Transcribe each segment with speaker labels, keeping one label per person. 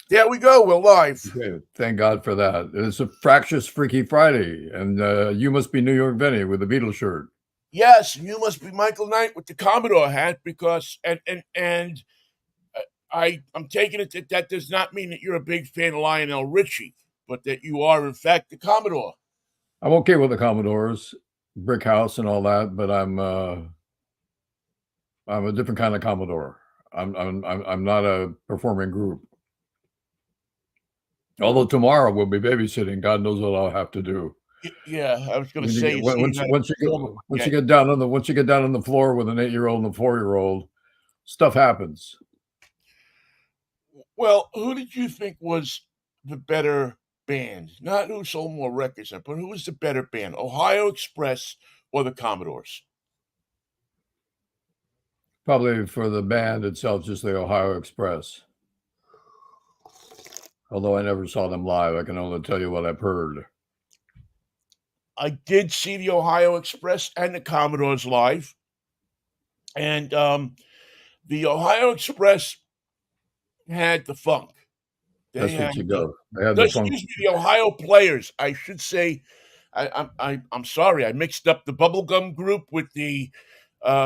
Speaker 1: There we go. We're live.
Speaker 2: Okay, thank God for that. It's a fractious Freaky Friday, and you must be New York Vinny with the Beatles shirt.
Speaker 1: Yes, you must be Michael Knight with the Commodore hat because and I'm taking it that does not mean that you're a big fan of Lionel Richie, but that you are in fact the Commodore.
Speaker 2: I'm okay with the Commodores, Brick House, and all that, but I'm a different kind of Commodore. I'm not a performing group. Although tomorrow we'll be babysitting, God knows what I'll have to do.
Speaker 1: Yeah, I was going to say you see
Speaker 2: Once you get down on the floor with an 8-year-old and a 4-year-old, stuff happens.
Speaker 1: Well, who did you think was the better band? Not who sold more records, but who was the better band, Ohio Express or the Commodores?
Speaker 2: Probably for the band itself, just the Ohio Express. Although I never saw them live, I can only tell you what I've heard.
Speaker 1: I did see the Ohio Express and the Commodores live, and the Ohio Express had the funk.
Speaker 2: That's what you go. They had the funk.
Speaker 1: Excuse me, the Ohio Players. I should say, I'm sorry, I mixed up the Bubblegum group with the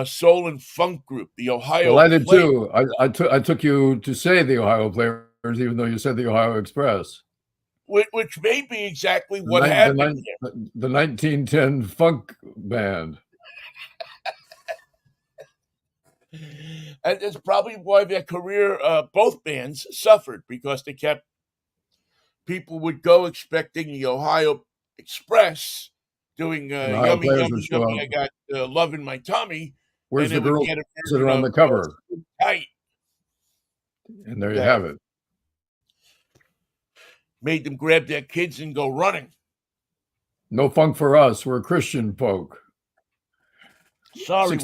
Speaker 1: Soul and Funk group. The Ohio.
Speaker 2: Well, I did too. I took you to say the Ohio Players, even though you said the Ohio Express.
Speaker 1: Which may be exactly what happened.
Speaker 2: The 1910 funk band.
Speaker 1: And that's probably why their career, both bands, suffered because they kept people would go expecting the Ohio Express doing yummy, yummy, yummy. I got love in my tummy.
Speaker 2: Where's the girls that are on the cover?
Speaker 1: Tight.
Speaker 2: And there you have it.
Speaker 1: Made them grab their kids and go running.
Speaker 2: No funk for us. We're Christian folk.
Speaker 1: Sorry,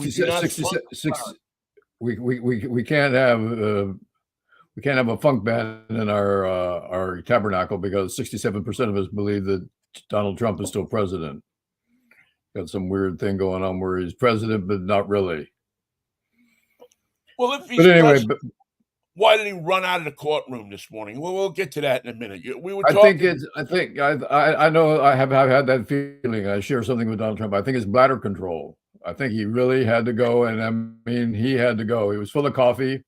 Speaker 2: we can't have a funk band in our tabernacle because 67% of us believe that Donald Trump is still president. Got some weird thing going on where he's president, but not really.
Speaker 1: Well, if he's president, why did he run out of the courtroom this morning? Well, we'll get to that in a minute. We were talking.
Speaker 2: I know I have had that feeling. I share something with Donald Trump. I think it's bladder control. I think he really had to go, and I mean, he had to go. He was full of coffee.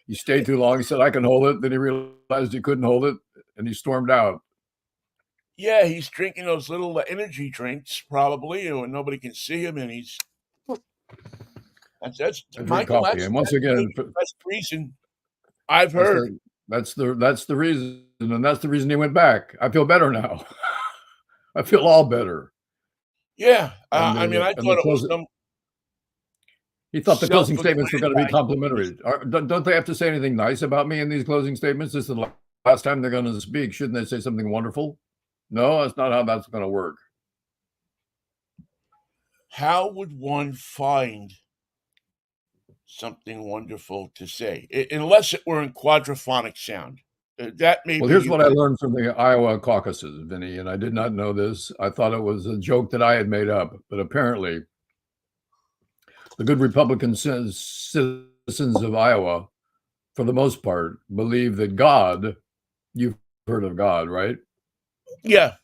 Speaker 2: He stayed too long. He said, "I can hold it." Then he realized he couldn't hold it, and he stormed out.
Speaker 1: Yeah, he's drinking those little energy drinks, probably, when nobody can see him, and he's that's Michael.
Speaker 2: Coffee. And once again,
Speaker 1: that's the reason I've heard.
Speaker 2: That's the reason, and that's the reason he went back. I feel better now. I feel all better.
Speaker 1: Yeah, I mean, I thought it was some.
Speaker 2: He thought the closing statements were going to be complimentary. Don't they have to say anything nice about me in these closing statements? This is the last time they're going to speak. Shouldn't they say something wonderful? No, that's not how that's going to work.
Speaker 1: How would one find something wonderful to say, unless it were in quadraphonic sound? That may.
Speaker 2: Well, here's what I learned from the Iowa caucuses, Vinny, and I did not know this. I thought it was a joke that I had made up, but apparently the good Republican citizens of Iowa, for the most part, believe that God, you've heard of God, right?
Speaker 1: Yeah.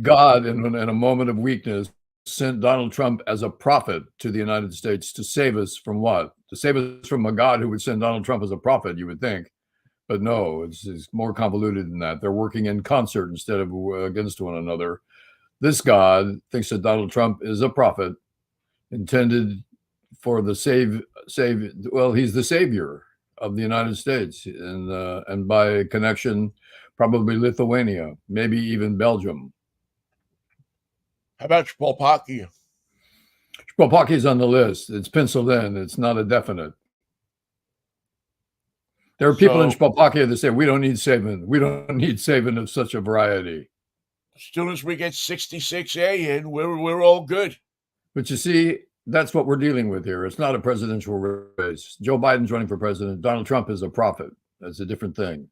Speaker 2: God, in a moment of weakness, sent Donald Trump as a prophet to the United States to save us from what? To save us from a God who would send Donald Trump as a prophet, you would think. But no, it's more convoluted than that. They're working in concert instead of against one another. This God thinks that Donald Trump is a prophet intended for the well, he's the savior of the United States, and by connection, probably Lithuania, maybe even Belgium.
Speaker 1: How about Shpolpaki?
Speaker 2: Shpolpaki is on the list. It's penciled in. It's not a definite. There are people in Shpolpaki that say, we don't need saving. We don't need saving of such a variety.
Speaker 1: As soon as we get 66A in, we're all good.
Speaker 2: But you see, that's what we're dealing with here. It's not a presidential race. Joe Biden's running for president. Donald Trump is a prophet. That's a different thing.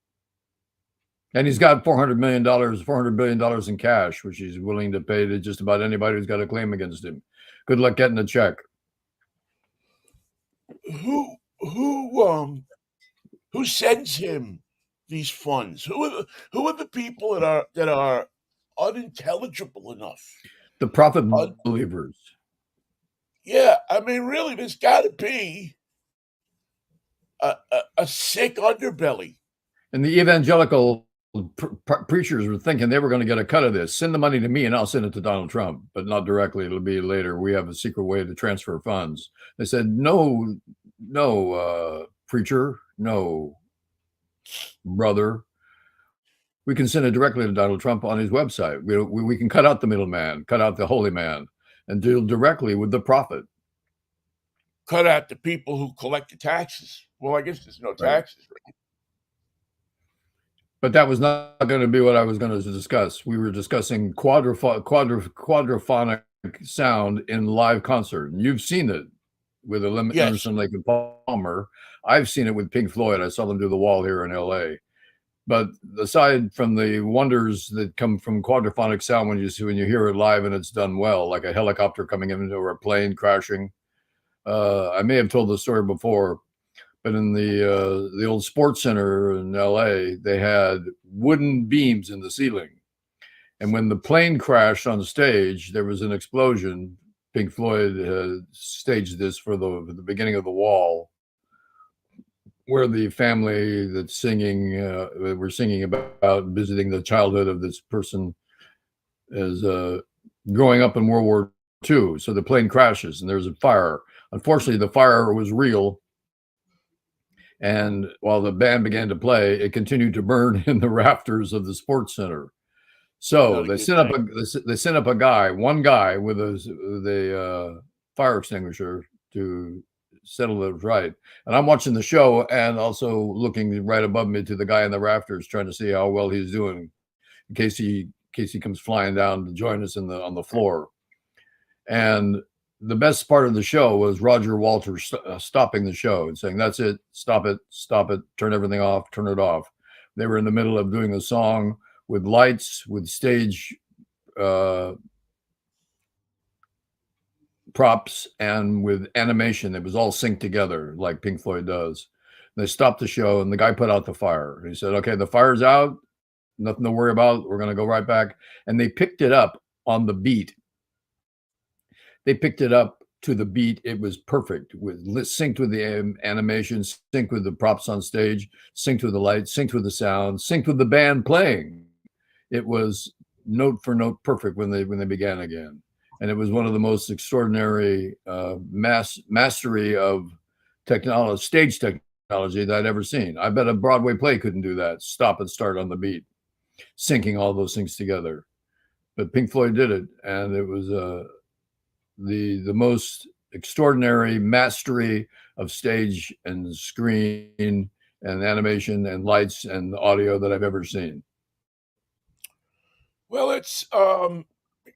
Speaker 2: And he's got $400 billion in cash, which he's willing to pay to just about anybody who's got a claim against him. Good luck getting a check.
Speaker 1: Who sends him these funds? Who are the people that are unintelligible enough?
Speaker 2: The prophet
Speaker 1: Un-
Speaker 2: believers.
Speaker 1: yeah, I mean, really, there's got to be a sick underbelly.
Speaker 2: And the evangelical preachers were thinking they were going to get a cut of this. Send the money to me and I'll send it to Donald Trump, but not directly. It'll be later. We have a secret way to transfer funds. They said, no, preacher, no, brother. We can send it directly to Donald Trump on his website. We can cut out the middleman, cut out the holy man, and deal directly with the prophet.
Speaker 1: Cut out the people who collect the taxes. Well, I guess there's no taxes, right?
Speaker 2: But that was not going to be what I was going to discuss. We were discussing quadraphonic sound in live concert. And you've seen it with Emerson, Lake and Palmer. I've seen it with Pink Floyd. I saw them do The Wall here in LA. But aside from the wonders that come from quadraphonic sound when you hear it live and it's done well, like a helicopter coming in or a plane crashing, I may have told the story before. But in the old sports center in LA, they had wooden beams in the ceiling. And when the plane crashed on stage, there was an explosion. Pink Floyd staged this for the beginning of The Wall, where the family that's singing, were singing about visiting the childhood of this person as growing up in World War II. So the plane crashes and there's a fire. Unfortunately, the fire was real. And while the band began to play, it continued to burn in the rafters of the sports center. So they sent up one guy with a fire extinguisher to settle it right. And I'm watching the show and also looking right above me to the guy in the rafters, trying to see how well he's doing in case he comes flying down to join us on the floor. And the best part of the show was Roger Walters stopping the show and saying, "That's it, stop it, turn everything off, turn it off." They were in the middle of doing a song with lights, with stage props, and with animation. It was all synced together like Pink Floyd does. They stopped the show and the guy put out the fire. He said, "Okay, the fire's out, nothing to worry about. We're going to go right back." And they picked it up on the beat. They picked it up to the beat. It was perfect, synced with the animation, synced with the props on stage, synced with the lights, synced with the sound, synced with the band playing. It was note for note perfect when they began again. And it was one of the most extraordinary mastery of technology, stage technology that I'd ever seen. I bet a Broadway play couldn't do that. Stop and start on the beat, syncing all those things together. But Pink Floyd did it, and it was the most extraordinary mastery of stage and screen and animation and lights and audio that I've ever seen.
Speaker 1: Well, it's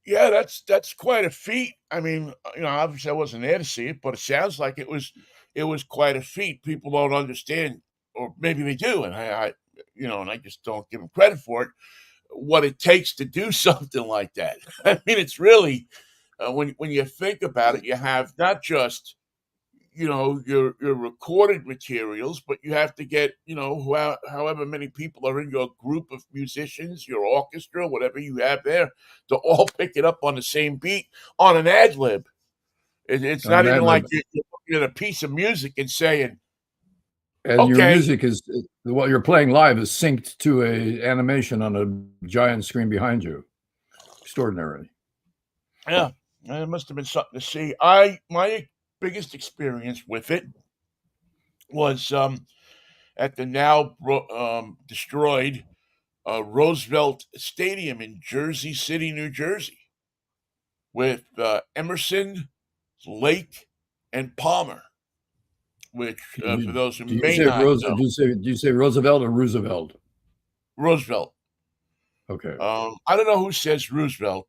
Speaker 1: yeah, that's quite a feat. I mean, obviously I wasn't there to see it, but it sounds like it was quite a feat. People don't understand, or maybe they do, and I and I just don't give them credit for it. What it takes to do something like that. I mean, it's really when you think about it, you have not just your recorded materials, but you have to get however many people are in your group of musicians, your orchestra, whatever you have there, to all pick it up on the same beat on an ad lib. It's not even like you're looking at a piece of music and saying,
Speaker 2: and your music is what you're playing live is synced to a animation on a giant screen behind you. Extraordinary.
Speaker 1: Yeah, it must have been something to see. My biggest experience with it was at the now destroyed Roosevelt Stadium in Jersey City, New Jersey, with Emerson, Lake, and Palmer. Which, for those who may not know,
Speaker 2: do you say Roosevelt or Roosevelt?
Speaker 1: Roosevelt.
Speaker 2: Okay.
Speaker 1: I don't know who says Roosevelt.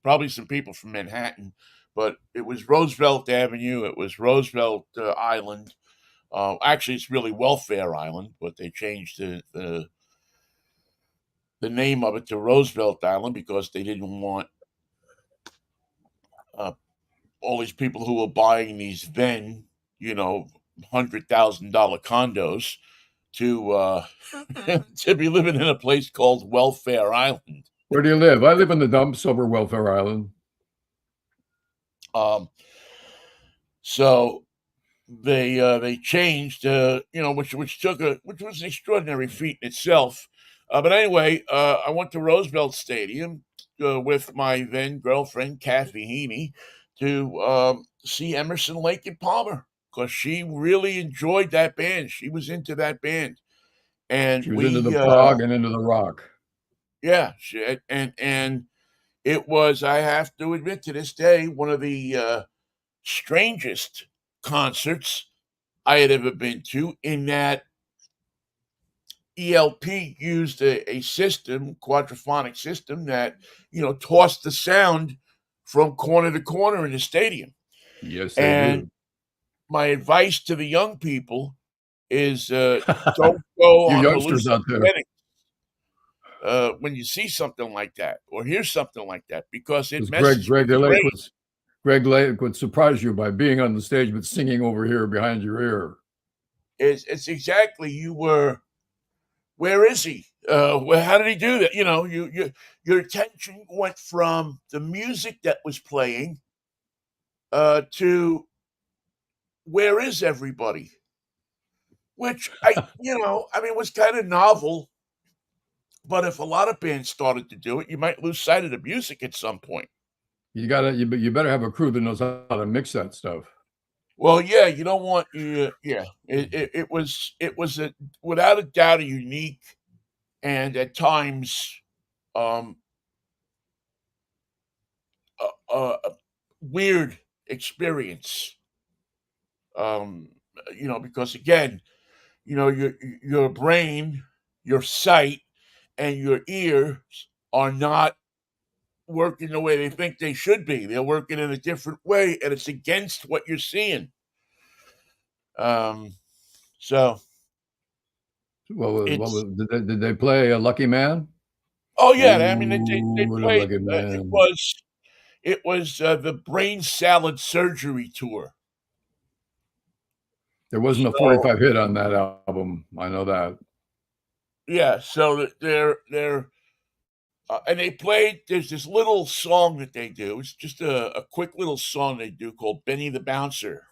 Speaker 1: Probably some people from Manhattan, but it was Roosevelt Avenue. It was Roosevelt Island. Actually, it's really Welfare Island, but they changed the name of it to Roosevelt Island because they didn't want all these people who were buying these then, $100,000 condos to to be living in a place called Welfare Island.
Speaker 2: Where do you live? I live in the dumps over Welfare Island.
Speaker 1: So they changed, which which was an extraordinary feat in itself. But anyway, I went to Roosevelt Stadium with my then girlfriend Kathy Heaney to see Emerson, Lake and Palmer because she really enjoyed that band. She was into that band, and
Speaker 2: She was into the prog and into the rock.
Speaker 1: yeah, and it was, I have to admit, to this day, one of the strangest concerts I had ever been to, in that ELP used a system, quadraphonic system, that, tossed the sound from corner to corner in the stadium.
Speaker 2: Yes, they
Speaker 1: And
Speaker 2: do.
Speaker 1: my advice to the young people is don't go
Speaker 2: You
Speaker 1: on
Speaker 2: youngsters out there.
Speaker 1: hallucinogenics when you see something like that or hear something like that, because it messes with your brain.
Speaker 2: Greg Lake would surprise you by being on the stage but singing over here behind your ear.
Speaker 1: It's exactly, where is he? How did he do that? Your attention went from the music that was playing to where is everybody? Which was kind of novel. But if a lot of bands started to do it, you might lose sight of the music at some point.
Speaker 2: You better have a crew that knows how to mix that stuff.
Speaker 1: Well, yeah, you don't want, yeah. It was without a doubt a unique and at times um, a weird experience. Because again, your brain, your sight, and your ears are not working the way they think they should be. They're working in a different way, and it's against what you're seeing. So it's
Speaker 2: Did they play a Lucky Man?
Speaker 1: oh yeah, I mean they
Speaker 2: Ooh, the
Speaker 1: played.
Speaker 2: Lucky Man.
Speaker 1: It was the Brain Salad Surgery tour.
Speaker 2: There wasn't a 45 hit on that album. I know that.
Speaker 1: Yeah, so they're and they played. There's this little song that they do. It's just a quick little song they do called Benny the Bouncer.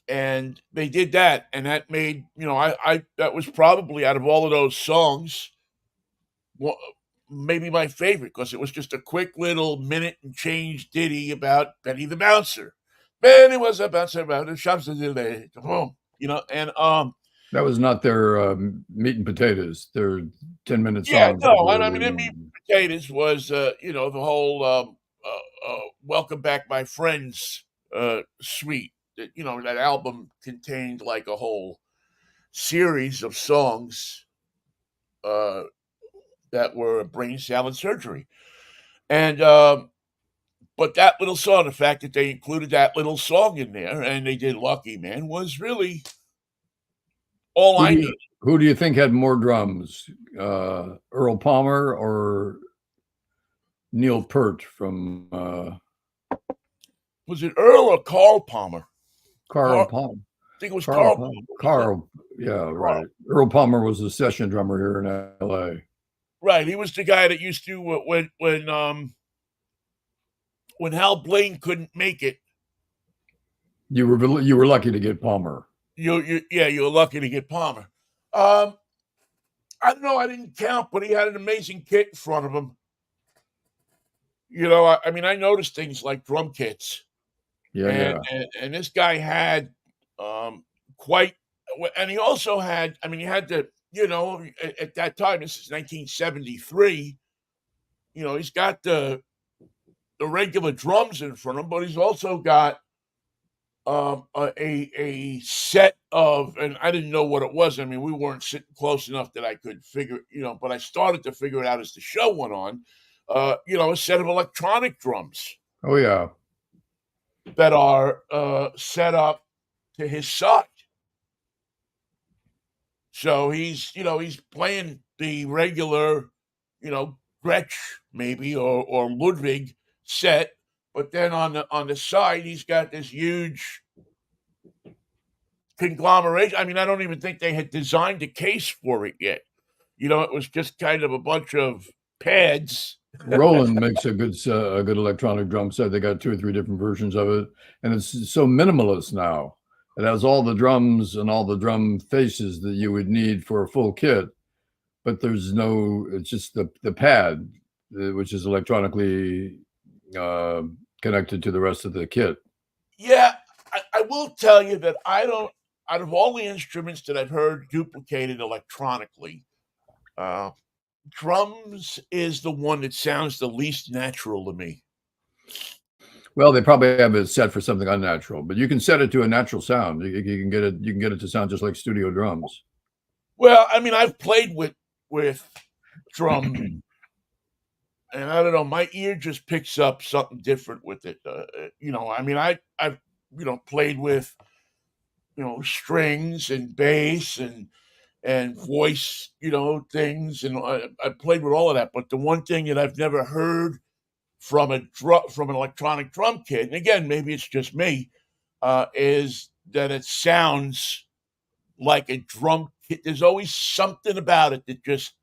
Speaker 1: And they did that, and that made, I that was probably, out of all of those songs, maybe my favorite, because it was just a quick little minute and change ditty about Benny the Bouncer. Benny was a bouncer about the shops of the day, and
Speaker 2: that was not their meat and potatoes. Their 10-minute
Speaker 1: yeah,
Speaker 2: songs.
Speaker 1: no, I mean, their meat and potatoes was the whole "Welcome Back, My Friends" suite. That album contained like a whole series of songs that were Brain Salad Surgery. And but that little song, the fact that they included that little song in there and they did Lucky Man, was really all I needed.
Speaker 2: Who do you think had more drums, Earl Palmer or Neil Peart from
Speaker 1: Was it Earl or Carl Palmer?
Speaker 2: Carl Palmer.
Speaker 1: I think it was Carl Palmer.
Speaker 2: Carl, yeah, right. Earl Palmer was the session drummer here in L.A.
Speaker 1: Right, he was the guy that used to when Hal Blaine couldn't make it.
Speaker 2: You were lucky to get Palmer.
Speaker 1: You were lucky to get Palmer. I don't know, I didn't count, but he had an amazing kit in front of him. I mean, I noticed things like drum kits.
Speaker 2: Yeah,
Speaker 1: and this guy had quite, and he also had, I mean, he had the, at that time, this is 1973, he's got the regular drums in front of him, but he's also got a set of, and I didn't know what it was. I mean, we weren't sitting close enough that I could figure, but I started to figure it out as the show went on. A set of electronic drums.
Speaker 2: Oh yeah,
Speaker 1: that are set up to his side. So he's playing the regular, Gretsch maybe or Ludwig set, but then on the side he's got this huge conglomeration. I mean, I don't even think they had designed a case for it yet. It was just kind of a bunch of pads.
Speaker 2: Roland makes a good electronic drum set. They got 2 or 3 different versions of it, and it's so minimalist now. It has all the drums and all the drum faces that you would need for a full kit, but there's no. It's just the pad, which is electronically connected to the rest of the kit.
Speaker 1: Yeah, I will tell you that I don't. Out of all the instruments that I've heard duplicated electronically, drums is the one that sounds the least natural to me.
Speaker 2: Well, they probably have it set for something unnatural, but you can set it to a natural sound. You can get it. You can get it to sound just like studio drums.
Speaker 1: Well, I mean, I've played with drum, and I don't know. My ear just picks up something different with it. I mean, I've played with strings and bass and voice things, and I played with all of that. But the one thing that I've never heard from an electronic drum kit, and again, maybe it's just me, is that it sounds like a drum kit. There's always something about it that just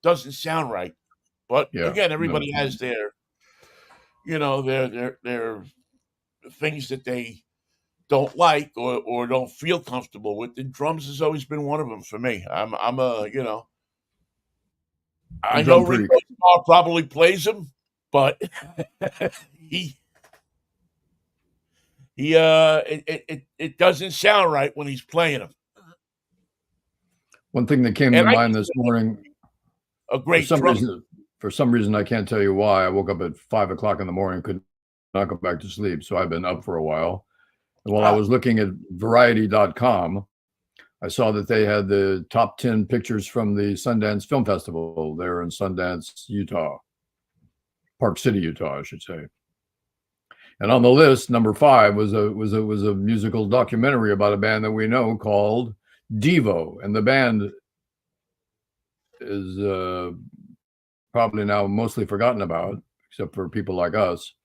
Speaker 1: doesn't sound right. But again, everybody has their things that they don't like or don't feel comfortable with. And drums has always been one of them for me. I'm a I know Ringo Starr probably plays them, but it doesn't sound right when he's playing them.
Speaker 2: One thing that came to mind this morning,
Speaker 1: a great
Speaker 2: for some reason I can't tell you why. I woke up at 5 o'clock in the morning, could not go back to sleep, so I've been up for a while. And while I was looking at BYTE.com, I saw that they had the top 10 pictures from the Sundance Film Festival there in Sundance, Utah. Park City, Utah, I should say. And on the list, number 5 was a musical documentary about a band that we know called Devo, and the band is probably now mostly forgotten about, except for people like us.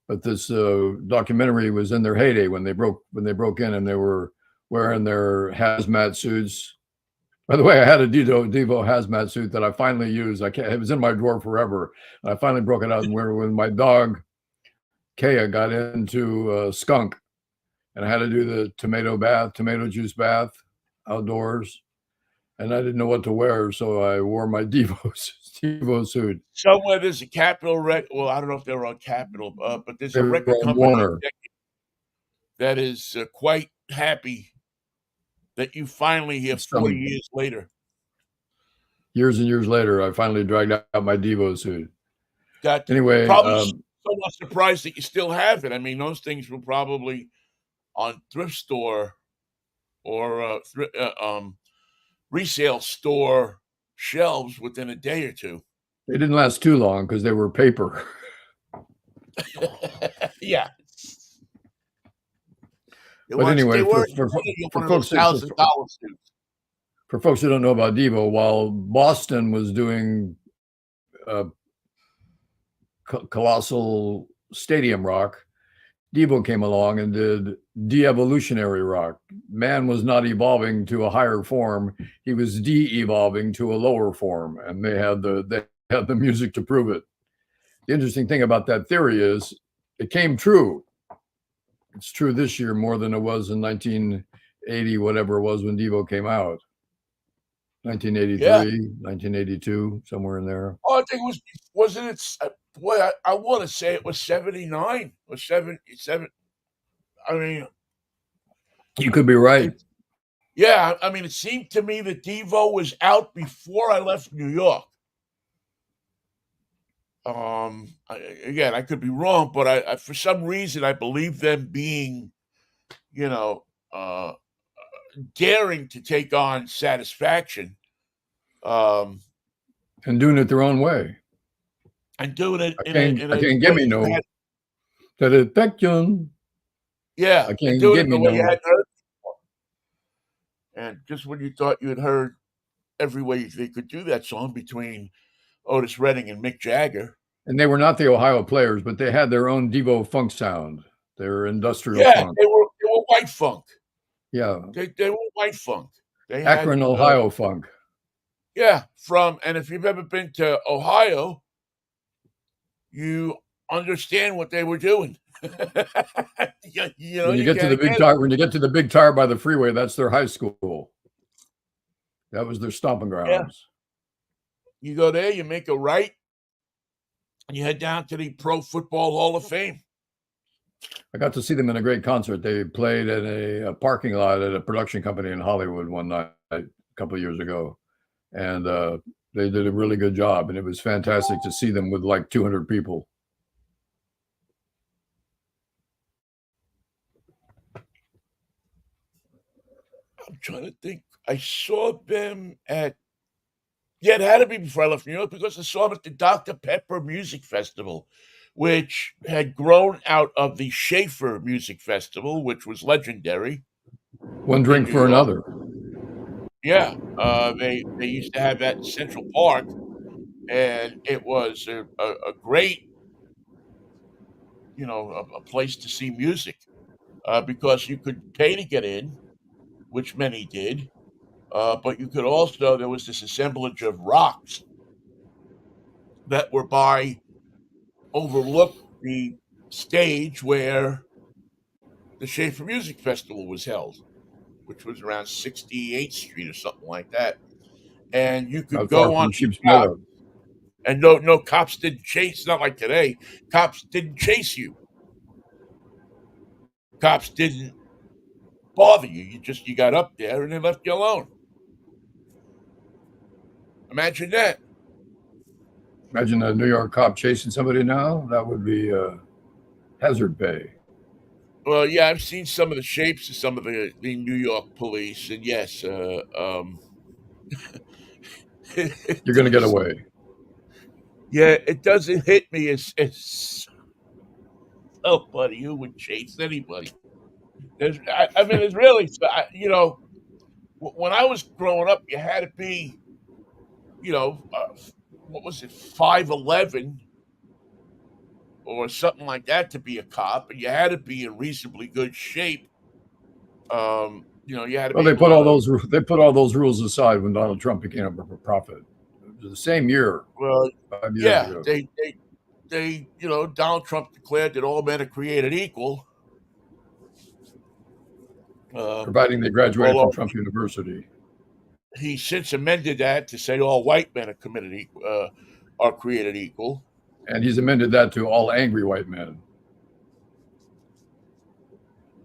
Speaker 2: But this documentary was in their heyday when they broke in, and they were wearing their hazmat suits. By the way, I had a Devo hazmat suit that I finally used. It was in my drawer forever. And I finally broke it out and wore it when my dog Kaya got into skunk, and I had to do the tomato juice bath outdoors, and I didn't know what to wear, so I wore my Devo suit.
Speaker 1: Somewhere there's a Capitol record. Well, I don't know if they were on Capitol, but there's a record company that is quite happy that you finally hear 40 years later.
Speaker 2: Years and years later, I finally dragged out my Devo suit. Anyway,
Speaker 1: probably somewhat surprised that you still have it. I mean, those things were probably on thrift store or resale store shelves within a day or two.
Speaker 2: They didn't last too long because they were paper.
Speaker 1: Yeah.
Speaker 2: But anyway, for folks who don't know about Devo, while Boston was doing colossal stadium rock, Devo came along and did de-evolutionary rock. Man was not evolving to a higher form; he was de-evolving to a lower form, and they had the music to prove it. The interesting thing about that theory is it came true. It's true this year more than it was in 1980, whatever it was when Devo came out. 1983, 1982, somewhere in there.
Speaker 1: Oh, I think it wasn't it? Boy, I want to say it was 79 or 77. I mean,
Speaker 2: you could be right.
Speaker 1: Yeah, I mean, it seemed to me that Devo was out before I left New York. Again, I could be wrong, but I for some reason I believe them being, daring to take on Satisfaction,
Speaker 2: and doing it their own way,
Speaker 1: and doing it
Speaker 2: I can't give me no satisfaction.
Speaker 1: Yeah,
Speaker 2: I can't
Speaker 1: do
Speaker 2: give
Speaker 1: it the
Speaker 2: me
Speaker 1: way
Speaker 2: no.
Speaker 1: you hadn't heard before. And just when you thought you had heard every way they could do that song between Otis Redding and Mick Jagger.
Speaker 2: And they were not the Ohio Players, but they had their own Devo funk sound. They were industrial funk.
Speaker 1: They were white funk.
Speaker 2: Yeah.
Speaker 1: They were white funk. They had
Speaker 2: Akron, Ohio funk.
Speaker 1: yeah, and if you've ever been to Ohio, you understand what they were doing.
Speaker 2: When you
Speaker 1: you
Speaker 2: get to
Speaker 1: can't
Speaker 2: the big
Speaker 1: get it.
Speaker 2: tire, when you get to the big tire by the freeway, that's their high school. That was their stomping
Speaker 1: Yeah.
Speaker 2: grounds.
Speaker 1: You go there, you make a right, and you head down to the Pro Football Hall of Fame.
Speaker 2: I got to see them in a great concert. They played in a parking lot at a production company in Hollywood one night a couple of years ago, and they did a really good job. And it was fantastic to see them with like 200 people.
Speaker 1: I'm trying to think. I saw them at it had to be before I left New York because I saw them at the Dr. Pepper Music Festival, which had grown out of the Schaefer Music Festival, which was legendary
Speaker 2: One
Speaker 1: in
Speaker 2: drink
Speaker 1: New
Speaker 2: for
Speaker 1: York.
Speaker 2: another.
Speaker 1: Yeah, they used to have that in Central Park, and it was a great a place to see music because you could pay to get in, which many did, but you could also there was this assemblage of rocks that were by overlook the stage where the Schaefer Music Festival was held, which was around 68th Street or something like that. And you could
Speaker 2: Not far
Speaker 1: go on
Speaker 2: from
Speaker 1: the
Speaker 2: Sheep's
Speaker 1: dock,
Speaker 2: Meadow.
Speaker 1: and no cops didn't chase. Not like today, cops didn't chase you. Cops didn't bother you. You got up there and they left you alone. Imagine that.
Speaker 2: Imagine a New York cop chasing somebody now. That would be hazard pay.
Speaker 1: Well, yeah, I've seen some of the shapes of some of the New York police, and yes, it
Speaker 2: You're going to get
Speaker 1: does.
Speaker 2: away.
Speaker 1: Yeah, it doesn't hit me as somebody who would chase anybody. I mean, it's really, when I was growing up, you had to be, what was it, 5'11" or something like that to be a cop, and you had to be in reasonably good shape. You had to
Speaker 2: Well,
Speaker 1: be able to.
Speaker 2: they put all those rules aside when Donald Trump became a prophet. It was the same year,
Speaker 1: Well,
Speaker 2: 5 years
Speaker 1: yeah,
Speaker 2: ago.
Speaker 1: Donald Trump declared that all men are created equal.
Speaker 2: Providing they graduated from
Speaker 1: Although
Speaker 2: Trump University.
Speaker 1: he since amended that to say all white men are created equal.
Speaker 2: And he's amended that to all angry white men.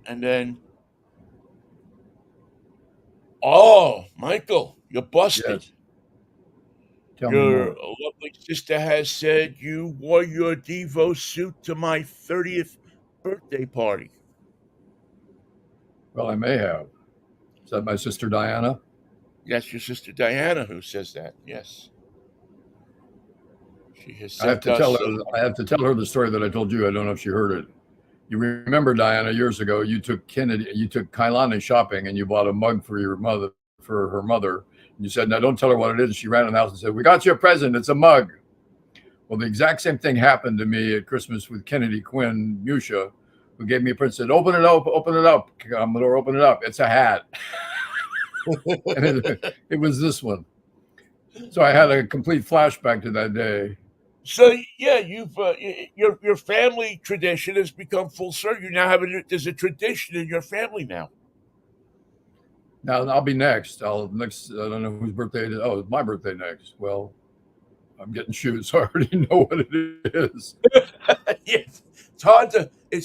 Speaker 1: And then, oh, Michael, you're busted.
Speaker 2: Yes. Tell me
Speaker 1: Your
Speaker 2: more.
Speaker 1: lovely sister has said you wore your Devo suit to my 30th birthday party.
Speaker 2: Well, I may have. Is that my sister Diana?
Speaker 1: That's your sister Diana who says that. Yes. She has
Speaker 2: I have
Speaker 1: sent
Speaker 2: to tell
Speaker 1: us.
Speaker 2: her. I have to tell her the story that I told you. I don't know if she heard it. You remember, Diana, years ago, you took Kailani shopping, and you bought a mug for her mother. And you said, "Now don't tell her what it is." And she ran in the house and said, "We got you a present. It's a mug." Well, the exact same thing happened to me at Christmas with Kennedy Quinn Musha, who gave me a present. Said, "Open it up, open it up, Commodore, open it up. It's a hat." And it was this one. So I had a complete flashback to that day.
Speaker 1: So yeah, you've your family tradition has become full circle. You now have there's a tradition in your family now.
Speaker 2: Now I'll be next. I don't know whose birthday it is. Oh, it's my birthday next. Well, I'm getting shoes, so I already know what it is.
Speaker 1: Yes, it's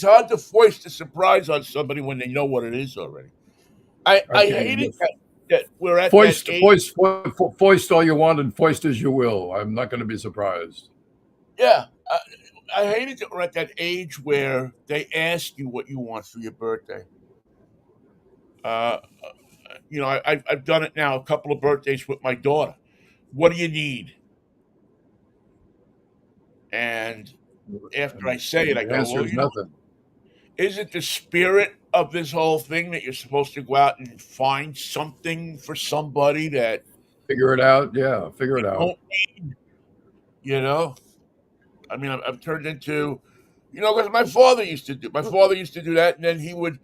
Speaker 1: hard to foist a surprise on somebody when they know what it is already. I
Speaker 2: Okay,
Speaker 1: hate it that we're at that
Speaker 2: foist,
Speaker 1: age.
Speaker 2: foist, foist all you want and foist as you will. I'm not going to be surprised.
Speaker 1: Yeah, I hate it that we're at that age where they ask you what you want for your birthday. Uh, I've done it now a couple of birthdays with my daughter. What do you need? And after I say it, I
Speaker 2: The
Speaker 1: go,
Speaker 2: answer
Speaker 1: well,
Speaker 2: is nothing.
Speaker 1: is it the spirit of this whole thing that you're supposed to go out and find something for somebody that
Speaker 2: Figure it out. Yeah, figure
Speaker 1: you
Speaker 2: it out.
Speaker 1: don't need? You know, I mean, I've turned into, because my father used to do that, and then he would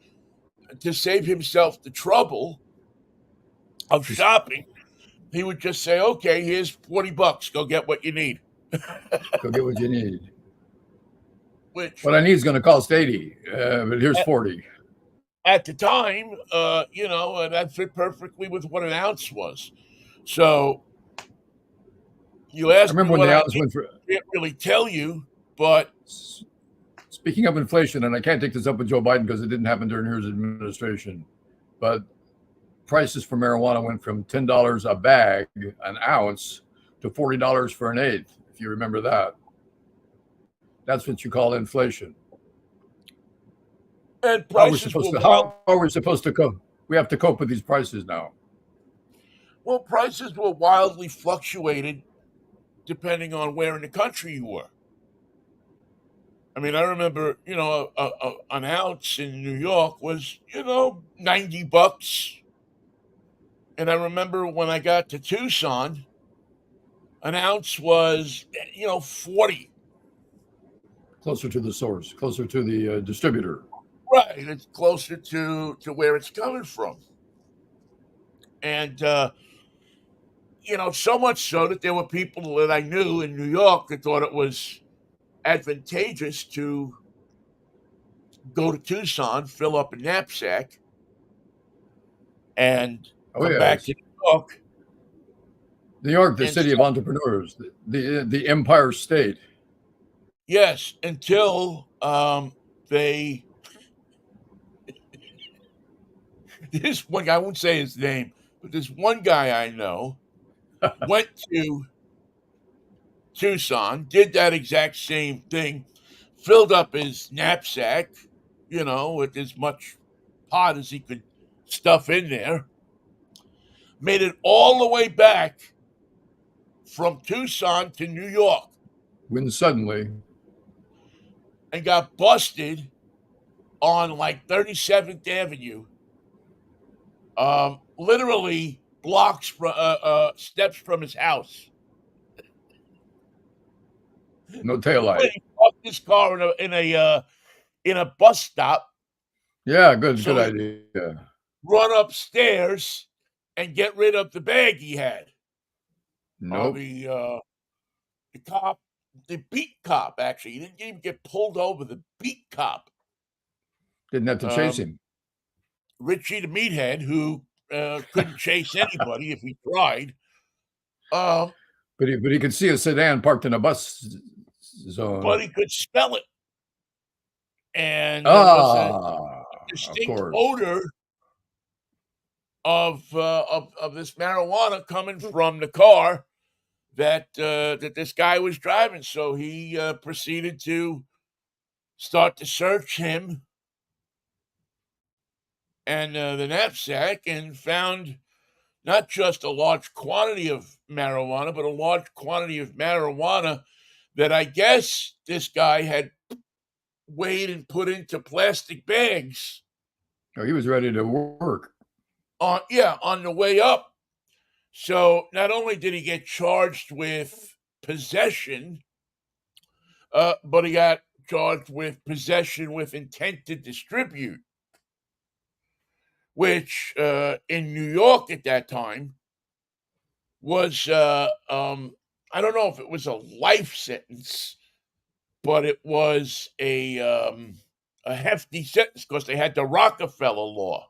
Speaker 1: to save himself the trouble of shopping, he would just say, "Okay, here's $40. Go get what you need."
Speaker 2: Go get what you need.
Speaker 1: Which
Speaker 2: What I need is going to cost 80, but here's 40.
Speaker 1: at the time, that fit perfectly with what an ounce was. So you
Speaker 2: I
Speaker 1: asked me
Speaker 2: remember when
Speaker 1: what
Speaker 2: the
Speaker 1: I
Speaker 2: ounce
Speaker 1: need.
Speaker 2: went for.
Speaker 1: I can't really tell you, but
Speaker 2: Speaking of inflation, and I can't take this up with Joe Biden because it didn't happen during his administration, but prices for marijuana went from $10 a bag, an ounce, to $40 for an eighth, if you remember that. That's what you call inflation.
Speaker 1: and
Speaker 2: How are we
Speaker 1: prices
Speaker 2: supposed
Speaker 1: were
Speaker 2: to
Speaker 1: wild.
Speaker 2: how are we supposed to cope? We have to cope with these prices now.
Speaker 1: Well, prices were wildly fluctuated depending on where in the country you were. I mean, I remember, an ounce in New York was, $90. And I remember when I got to Tucson, an ounce was, 40.
Speaker 2: Closer to the source, closer to the distributor.
Speaker 1: Right. It's closer to where it's coming from. And, so much so that there were people that I knew in New York that thought it was advantageous to go to Tucson, fill up a knapsack, and
Speaker 2: Oh
Speaker 1: come back to
Speaker 2: yes,
Speaker 1: New York.
Speaker 2: New York, the
Speaker 1: And
Speaker 2: city of entrepreneurs, the Empire State.
Speaker 1: yes, until they this one guy, I won't say his name, but this one guy I know went to Tucson, did that exact same thing, filled up his knapsack, with as much pot as he could stuff in there, made it all the way back from Tucson to New York,
Speaker 2: When suddenly,
Speaker 1: and got busted on like 37th Avenue, literally blocks from steps from his house.
Speaker 2: no taillight.
Speaker 1: He parked his car in a bus stop,
Speaker 2: Yeah, good
Speaker 1: so he
Speaker 2: idea.
Speaker 1: run upstairs and get rid of the bag he had.
Speaker 2: Nope,
Speaker 1: The cop, the beat cop, actually, he didn't even get pulled over. The beat cop,
Speaker 2: didn't have to chase him.
Speaker 1: Richie the meathead, who couldn't chase anybody if he tried. Um,
Speaker 2: But he could see a sedan parked in a bus zone.
Speaker 1: but he could smell it, and there was a
Speaker 2: Of
Speaker 1: distinct
Speaker 2: course.
Speaker 1: odor of this marijuana coming from the car that this guy was driving. So he proceeded to start to search him and the knapsack, and found not just a large quantity of marijuana, but a large quantity of marijuana that I guess this guy had weighed and put into plastic bags.
Speaker 2: Oh, he was ready to work.
Speaker 1: On the way up. So not only did he get charged with possession, but he got charged with possession with intent to distribute, which in New York at that time was I don't know if it was a life sentence, but it was a hefty sentence because they had the Rockefeller law.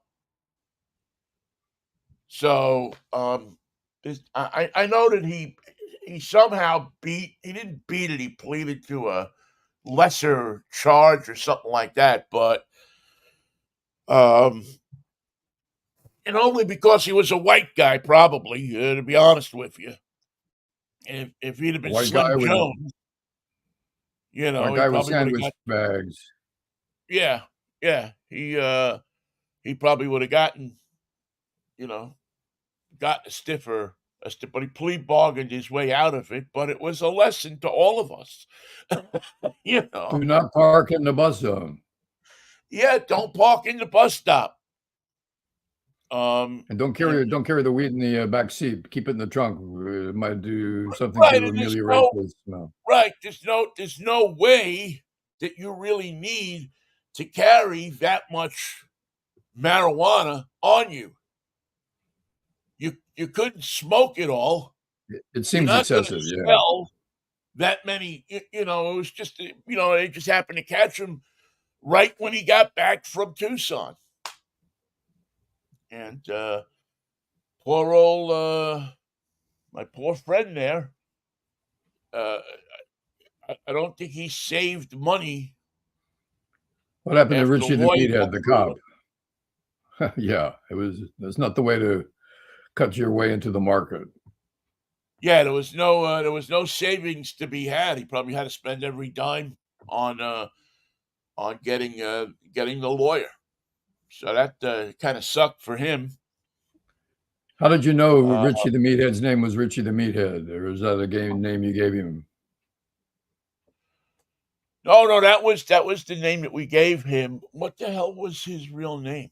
Speaker 1: So I know that he somehow he didn't beat it. He pleaded to a lesser charge or something like that, but and only because he was a white guy, probably, to be honest with you. If he'd have been
Speaker 2: White guy
Speaker 1: Slim
Speaker 2: with
Speaker 1: Jones, he probably would have
Speaker 2: sandwich
Speaker 1: got.
Speaker 2: bags.
Speaker 1: Yeah, yeah. He probably would have gotten, got but he plea bargained his way out of it. But it was a lesson to all of us.
Speaker 2: Do not park in the bus zone.
Speaker 1: Yeah, don't park in the bus stop.
Speaker 2: And don't carry the weed in the back seat. Keep it in the trunk. It might do something
Speaker 1: Right,
Speaker 2: to
Speaker 1: and
Speaker 2: ameliorate the smell.
Speaker 1: right. There's no way that you really need to carry that much marijuana on you. You couldn't smoke it all.
Speaker 2: It
Speaker 1: You're
Speaker 2: seems
Speaker 1: not going to
Speaker 2: excessive. Yeah.
Speaker 1: sell that many. It was just they just happened to catch him right when he got back from Tucson, and poor old my poor friend there. Uh, I don't think he saved money
Speaker 2: What happened to
Speaker 1: after the
Speaker 2: Richie the
Speaker 1: lawyer got
Speaker 2: Meathead, the
Speaker 1: through.
Speaker 2: cop? Yeah, that's not the way to cut your way into the market.
Speaker 1: Yeah, there was no savings to be had. He probably had to spend every dime on getting the lawyer. So that kind of sucked for him.
Speaker 2: How did you know
Speaker 1: Uh,
Speaker 2: Richie the Meathead's name was Richie the Meathead, or is that a name you gave him?
Speaker 1: no, that was the name that we gave him. What the hell was his real name?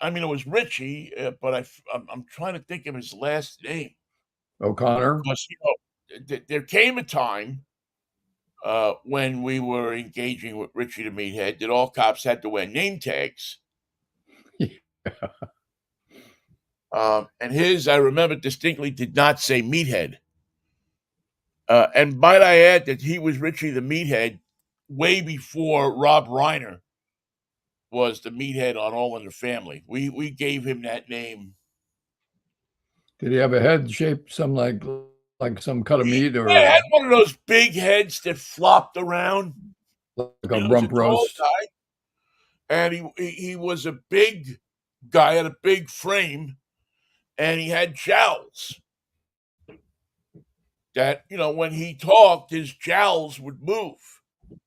Speaker 1: I mean, it was Richie, but I'm trying to think of his last name
Speaker 2: O'Connor?
Speaker 1: because there came a time when we were engaging with Richie the Meathead that all cops had to wear name tags. And his, I remember distinctly, did not say Meathead. And might I add that he was Richie the Meathead way before Rob Reiner was the Meathead on All in the Family. We gave him that name.
Speaker 2: Did he have a head shaped some like some cut of meat,
Speaker 1: He
Speaker 2: or
Speaker 1: had one of those big heads that flopped around.
Speaker 2: like a
Speaker 1: He was a
Speaker 2: rump
Speaker 1: tall
Speaker 2: roast?
Speaker 1: guy, and he was a big guy, had a big frame, and he had jowls. That when he talked, his jowls would move.
Speaker 2: Did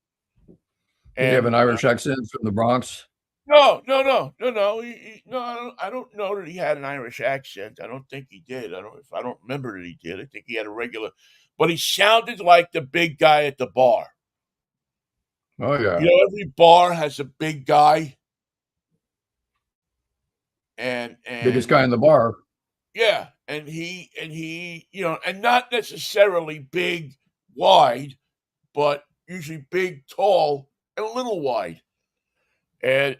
Speaker 2: he have an
Speaker 1: And
Speaker 2: Irish accent from the Bronx?
Speaker 1: no. No, I don't know that he had an Irish accent. I don't think he did. I don't remember that he did. I think he had a regular, but he sounded like the big guy at the bar.
Speaker 2: Oh yeah,
Speaker 1: Every bar has a big guy, and
Speaker 2: biggest guy in the bar.
Speaker 1: yeah, and he and not necessarily big, wide, but usually big, tall, and a little wide. And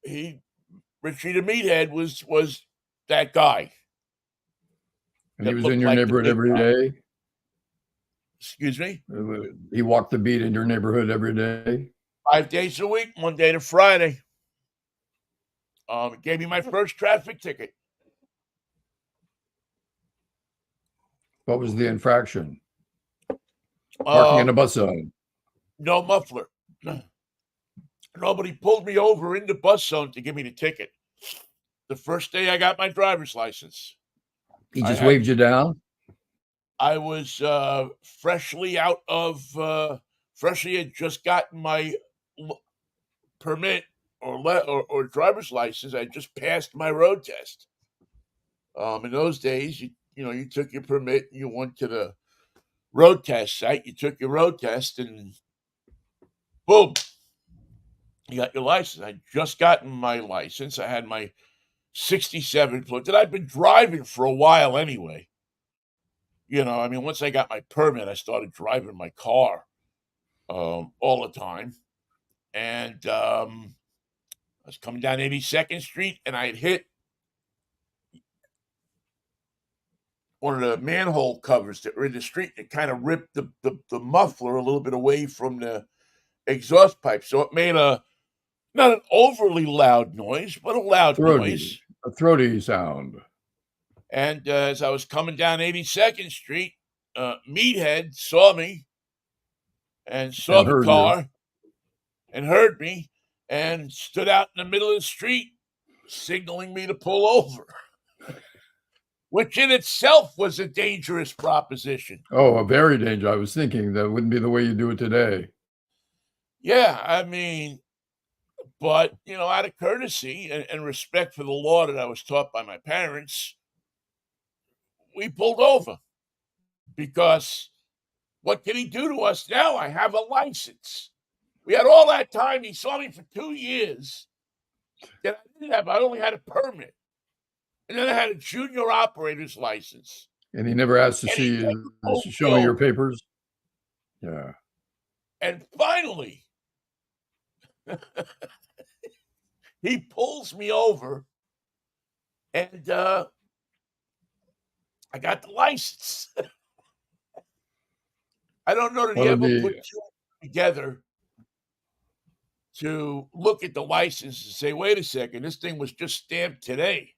Speaker 1: he Richie the Meathead was that guy
Speaker 2: And he
Speaker 1: that
Speaker 2: was in
Speaker 1: looked
Speaker 2: your
Speaker 1: like the
Speaker 2: neighborhood
Speaker 1: big
Speaker 2: every
Speaker 1: guy.
Speaker 2: day.
Speaker 1: Excuse me?
Speaker 2: He walked the beat in your neighborhood every day.
Speaker 1: 5 days a week, Monday to Friday. Gave me my first traffic ticket.
Speaker 2: What was the infraction? Parking in a
Speaker 1: Um,
Speaker 2: bus zone.
Speaker 1: no muffler. Nobody pulled me over in the bus zone to give me the ticket. The first day I got my driver's license.
Speaker 2: He just waved you down.
Speaker 1: I was freshly had just gotten my permit or driver's license. I just passed my road test. In those days, you took your permit, and you went to the road test site. You took your road test, and boom, you got your license. I'd just gotten my license. I had my 67 Plymouth that I'd been driving for a while anyway. Once I got my permit, I started driving my car all the time. And I was coming down 82nd Street, and I had hit one of the manhole covers that were in the street. It kind of ripped the muffler a little bit away from the exhaust pipe. So it made not an overly loud noise, but a loud noise.
Speaker 2: A throaty sound.
Speaker 1: And as I was coming down 82nd Street, Meathead saw me and saw the car and heard me and stood out in the middle of the street signaling me to pull over, which in itself was a dangerous proposition.
Speaker 2: Oh, a very dangerous. I was thinking that wouldn't be the way you do it today.
Speaker 1: Yeah, but, out of courtesy and respect for the law that I was taught by my parents, we pulled over because what can he do to us now? I have a license. We had all that time. He saw me for 2 years. That I didn't have. I only had a permit. And then I had a junior operator's license.
Speaker 2: And he never asked to see you, show me your papers? Yeah.
Speaker 1: And finally, He pulls me over, and I got the license. I don't know that he
Speaker 2: One of
Speaker 1: ever put
Speaker 2: the
Speaker 1: two together to look at the license and say, "Wait a second, this thing was just stamped today."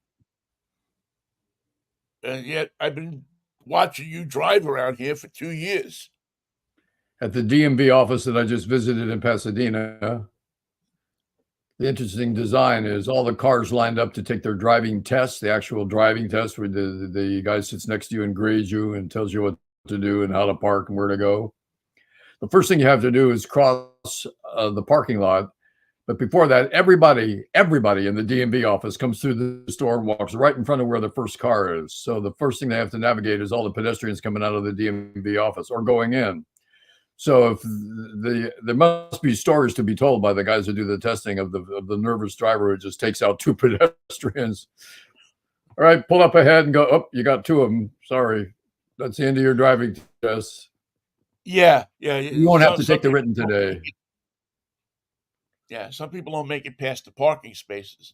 Speaker 1: And yet I've been watching you drive around here for 2 years.
Speaker 2: at the DMV office that I just visited in Pasadena, the interesting design is all the cars lined up to take their driving test, the actual driving test, where the guy sits next to you and grades you and tells you what to do and how to park and where to go. The first thing you have to do is cross the parking lot. But before that, everybody in the DMV office comes through the store and walks right in front of where the first car is. So the first thing they have to navigate is all the pedestrians coming out of the DMV office or going in. So if there must be stories to be told by the guys who do the testing of the nervous driver who just takes out two pedestrians. All right, pull up ahead and go. Oh, you got two of them. Sorry, that's the end of your driving test.
Speaker 1: Yeah.
Speaker 2: You won't have to take the written today.
Speaker 1: Yeah, some people don't make it past the parking spaces.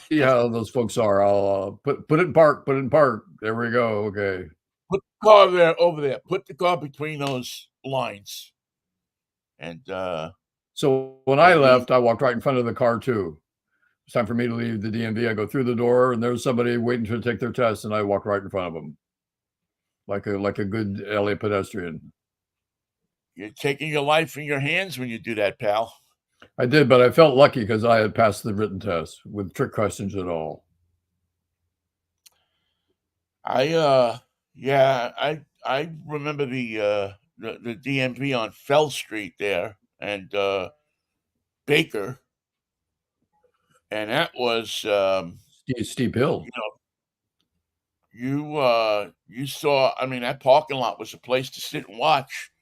Speaker 2: See how those folks are. I'll put it in park. Put it in park. There we go. Okay.
Speaker 1: Put the car over there. Put the car between those lines. And
Speaker 2: so when I left, I walked right in front of the car too. It's time for me to leave the DMV. I go through the door, and there's somebody waiting to take their test, and I walk right in front of them, like a good LA pedestrian.
Speaker 1: You're taking your life in your hands when you do that, pal.
Speaker 2: I did, but I felt lucky because I had passed the written test with trick questions at all.
Speaker 1: I remember the DMV on Fell Street there and Baker, and that was
Speaker 2: steep hill.
Speaker 1: You saw. I mean, that parking lot was a place to sit and watch.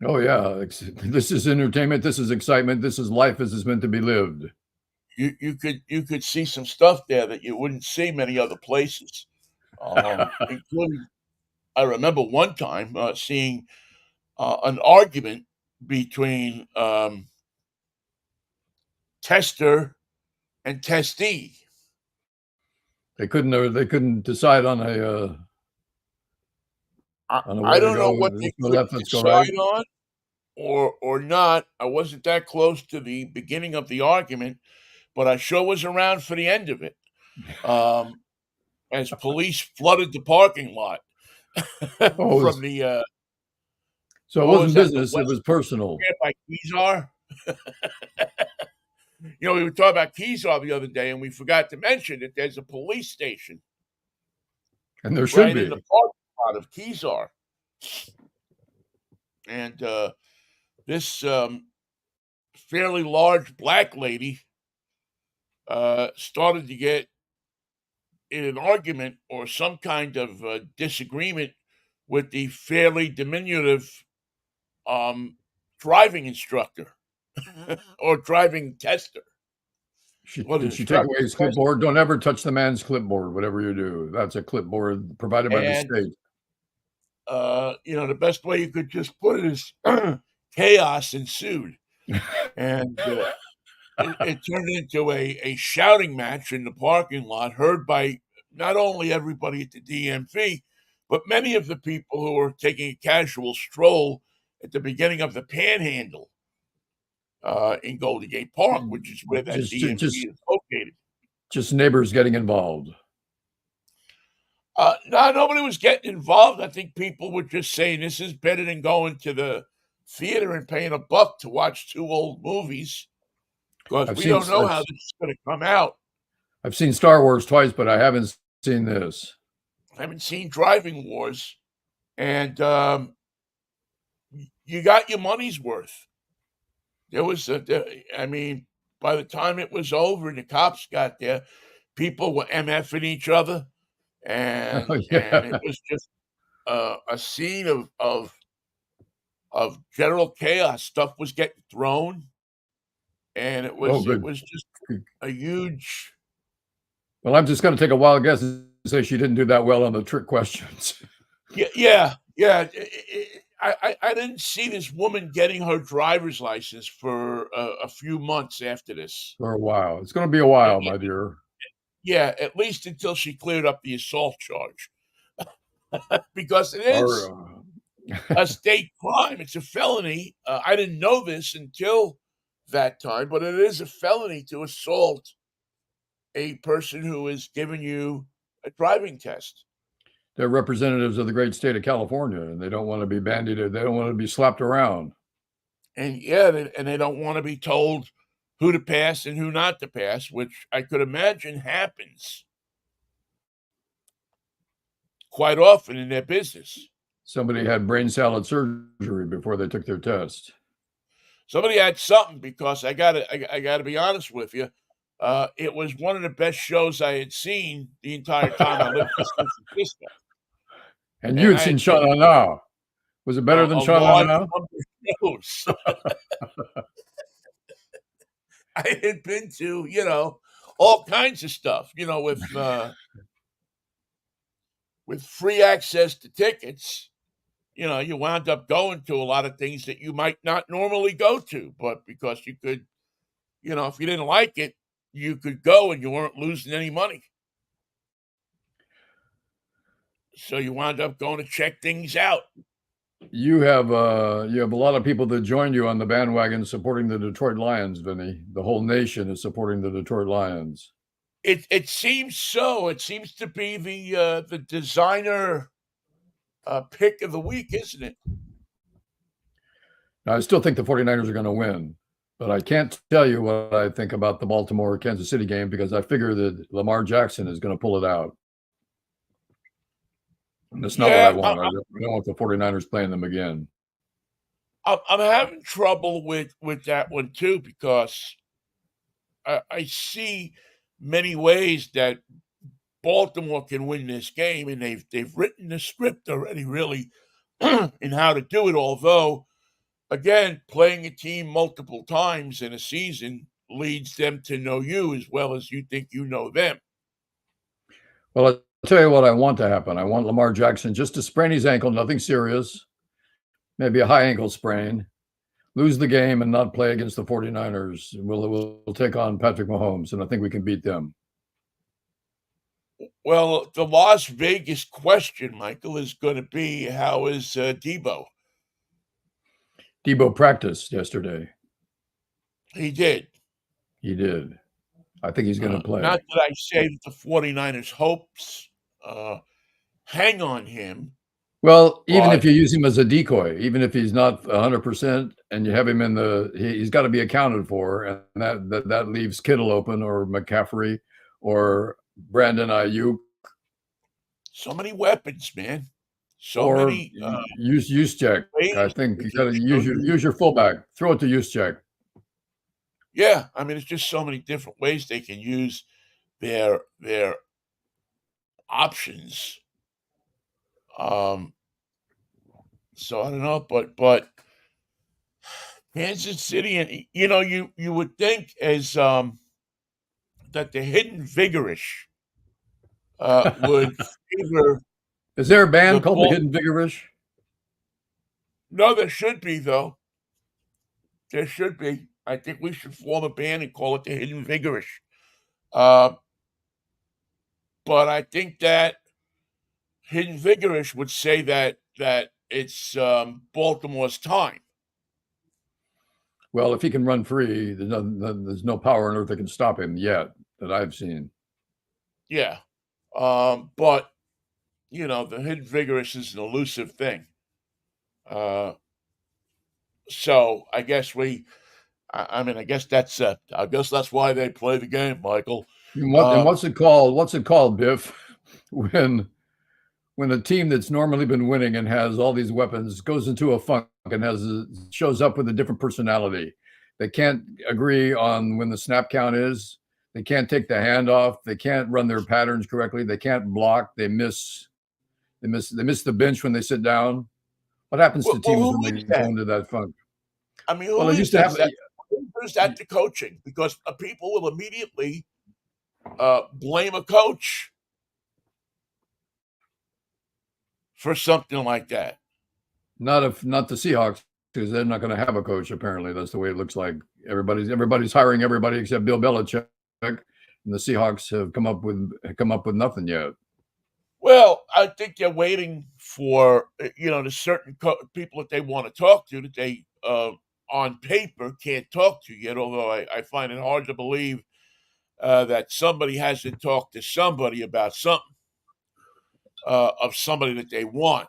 Speaker 2: Oh yeah, this is entertainment. This is excitement. This is life as it's meant to be lived.
Speaker 1: You could see some stuff there that you wouldn't see many other places, including. I remember one time seeing an argument between tester and testee.
Speaker 2: They couldn't decide on a.
Speaker 1: I don't know what they could decide on or not. I wasn't that close to the beginning of the argument, but I sure was around for the end of it. As police flooded the parking lot from the.
Speaker 2: So it wasn't business; it was personal.
Speaker 1: By Kezar. We were talking about Kezar the other day, and we forgot to mention that there's a police station,
Speaker 2: and there should be
Speaker 1: in the parking lot of Kezar. And this fairly large black lady started to get in an argument or some kind of disagreement with the fairly diminutive driving instructor or driving tester.
Speaker 2: Did she take away his clipboard? Don't ever touch the man's clipboard, whatever you do. That's a clipboard provided by the state.
Speaker 1: The best way you could just put it is chaos ensued. And it turned into a shouting match in the parking lot, heard by not only everybody at the DMV, but many of the people who were taking a casual stroll at the beginning of the Panhandle in Golden Gate Park, which is where that DMV is located.
Speaker 2: Just neighbors getting involved.
Speaker 1: No, nobody was getting involved. I think people were just saying this is better than going to the theater and paying $1 to watch two old movies because we don't know how this is going to come out.
Speaker 2: I've seen Star Wars twice, but I haven't seen this.
Speaker 1: I haven't seen Driving Wars, and you got your money's worth. There was, by the time it was over and the cops got there, people were MFing each other. And it was just a scene of general chaos. Stuff was getting thrown, and it was just a huge.
Speaker 2: Well, I'm just going to take a wild guess and say she didn't do that well on the trick questions.
Speaker 1: Yeah. I didn't see this woman getting her driver's license for a few months after this.
Speaker 2: For a while. It's going to be a
Speaker 1: Eh,
Speaker 2: while,
Speaker 1: eh,
Speaker 2: my dear.
Speaker 1: Yeah, at least until she cleared up the assault charge, because it is
Speaker 2: Or,
Speaker 1: a state crime. It's a felony. I didn't know this until that time, but it is a felony to assault a person who is giving you a driving test.
Speaker 2: they're representatives of the great state of California, and they don't want to be bandied. They don't want to be slapped around.
Speaker 1: And yeah, they don't want to be told who to pass and who not to pass, which I could imagine happens quite often in their business.
Speaker 2: Somebody had brain salad surgery before they took their test.
Speaker 1: Somebody had something, because I gotta be honest with you. It was one of the best shows I had seen the entire time I lived in San Francisco,
Speaker 2: And you
Speaker 1: and
Speaker 2: had
Speaker 1: I
Speaker 2: seen
Speaker 1: had been
Speaker 2: Sean Now. Was it better than
Speaker 1: a
Speaker 2: Sean
Speaker 1: large
Speaker 2: Now?
Speaker 1: number of shows. I had been to, all kinds of stuff, with free access to tickets. You wound up going to a lot of things that you might not normally go to, but because you could, if you didn't like it, you could go and you weren't losing any money. So you wound up going to check things out.
Speaker 2: You have a lot of people that joined you on the bandwagon supporting the Detroit Lions, Vinny. The whole nation is supporting the Detroit Lions.
Speaker 1: It seems so. It seems to be the designer pick of the week, isn't it?
Speaker 2: Now, I still think the 49ers are going to win, but I can't tell you what I think about the Baltimore Kansas City game because I figure that Lamar Jackson is going to pull it out. And that's not what I
Speaker 1: Yeah,
Speaker 2: want. I don't want the 49ers playing them again.
Speaker 1: I'm having trouble with that one too, because I see many ways that Baltimore can win this game, and they've written the script already, really, in how to do it. Although, again, playing a team multiple times in a season leads them to know you as well as you think you know them.
Speaker 2: Well, I'll tell you what I want to happen. I want Lamar Jackson just to sprain his ankle, nothing serious, maybe a high ankle sprain, lose the game and not play against the 49ers. We'll take on Patrick Mahomes, and I think we can beat them.
Speaker 1: Well, the Las Vegas question, Michael, is going to be, how is Debo?
Speaker 2: Debo practiced yesterday.
Speaker 1: He did.
Speaker 2: He did. I think he's going to play.
Speaker 1: Not that I say that the 49ers' hopes hang on him.
Speaker 2: Well, even if you use him as a decoy, even if he's not 100% and you have him in he's got to be accounted for, and that leaves Kittle open or McCaffrey or Brandon Ayuk.
Speaker 1: So many weapons, man. So
Speaker 2: or
Speaker 1: many
Speaker 2: use check. I think you got to use your fullback. Throw it to use check.
Speaker 1: Yeah, I mean, it's just so many different ways they can use their options. So I don't know, but Kansas City, and you would think as that the hidden vigorish would favor.
Speaker 2: Is there a band called the Hidden Vigorish?
Speaker 1: No, there should be, though. There should be. I think we should form a band and call it the Hidden Vigorish. But I think that Hidden Vigorish would say that it's Baltimore's time.
Speaker 2: Well, if he can run free, there's no power on earth that can stop him yet that I've seen.
Speaker 1: Yeah. But, the Hidden Vigorish is an elusive thing. So I guess I guess that's why they play the game, Michael.
Speaker 2: And what's it called? What's it called, Biff? When a team that's normally been winning and has all these weapons goes into a funk and shows up with a different personality. They can't agree on when the snap count is. They can't take the hand off. They can't run their patterns correctly. They can't block. They miss the bench when they sit down. What happens to teams when they go into that funk?
Speaker 1: I mean, who is that to coaching? Because people will immediately blame a coach for something like that.
Speaker 2: Not the Seahawks, because they're not going to have a coach. Apparently, that's the way it looks like. Everybody's hiring everybody except Bill Belichick, and the Seahawks have come up with nothing yet.
Speaker 1: Well, I think they're waiting for the certain people that they want to talk to that they on paper can't talk to yet. Although I find it hard to believe that somebody hasn't talked to somebody about something of somebody that they want.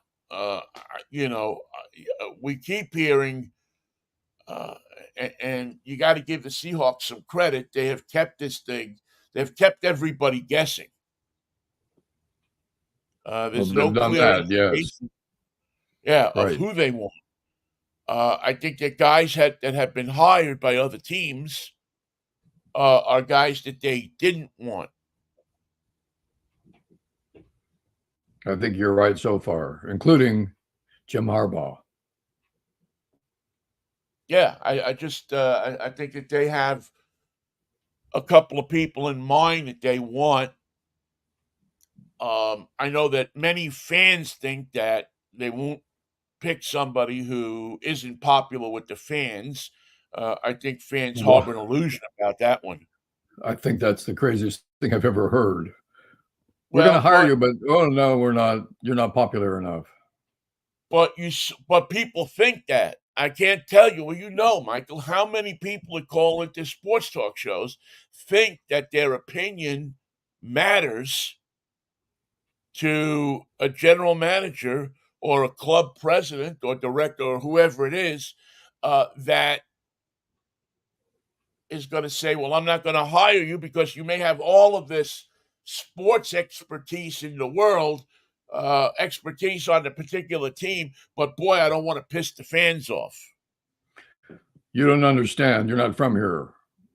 Speaker 1: We keep hearing, uh, and you got to give the Seahawks some credit. They have kept this thing. They've kept everybody guessing.
Speaker 2: Well,
Speaker 1: There's
Speaker 2: they've
Speaker 1: no
Speaker 2: done
Speaker 1: clear
Speaker 2: that, yes,
Speaker 1: indication, yeah, of
Speaker 2: right.
Speaker 1: who they want. I think that guys that have been hired by other teams are guys that they didn't want.
Speaker 2: I think you're right so far, including Jim Harbaugh.
Speaker 1: Yeah, I just I think that they have a couple of people in mind that they want. I know that many fans think that they won't pick somebody who isn't popular with the fans. I think fans
Speaker 2: Well,
Speaker 1: harbor an illusion about that one.
Speaker 2: I think that's the craziest thing I've ever heard. We're going to
Speaker 1: Well,
Speaker 2: hire you, but oh no, we're not. You're not popular enough.
Speaker 1: but people think that. I can't tell you. Well, Michael, how many people that call into sports talk shows think that their opinion matters to a general manager or a club president or director or whoever it is that is going to say, well, I'm not going to hire you because you may have all of this sports expertise in the world, expertise on the particular team, but boy, I don't want to piss the fans off.
Speaker 2: You don't understand. You're not from here.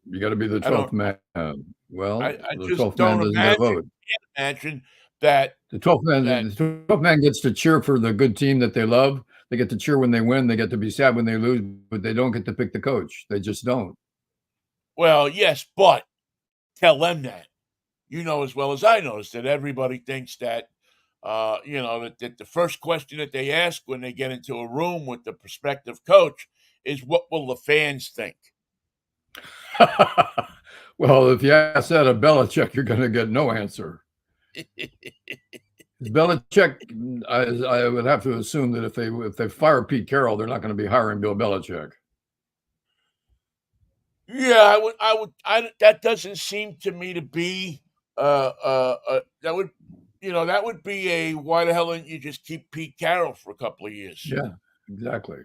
Speaker 2: You got to be the
Speaker 1: I
Speaker 2: 12th
Speaker 1: don't,
Speaker 2: man. Well,
Speaker 1: I
Speaker 2: the
Speaker 1: just
Speaker 2: 12th man
Speaker 1: don't
Speaker 2: doesn't get a
Speaker 1: imagine,
Speaker 2: vote.
Speaker 1: can't imagine that,
Speaker 2: The 12th man,
Speaker 1: that,
Speaker 2: the 12th man gets to cheer for the good team that they love. They get to cheer when they win. They get to be sad when they lose, but they don't get to pick the coach. They just don't.
Speaker 1: well, yes, but tell them that. You know as well as I know is that everybody thinks that that the first question that they ask when they get into a room with the prospective coach is what will the fans think?
Speaker 2: Well, if you ask that of Belichick, you're going to get no answer. Belichick, I would have to assume that if they fire Pete Carroll, they're not going to be hiring Bill Belichick.
Speaker 1: Yeah, that doesn't seem to me to be that would be a why the hell didn't you just keep Pete Carroll for a couple of years?
Speaker 2: Yeah, exactly.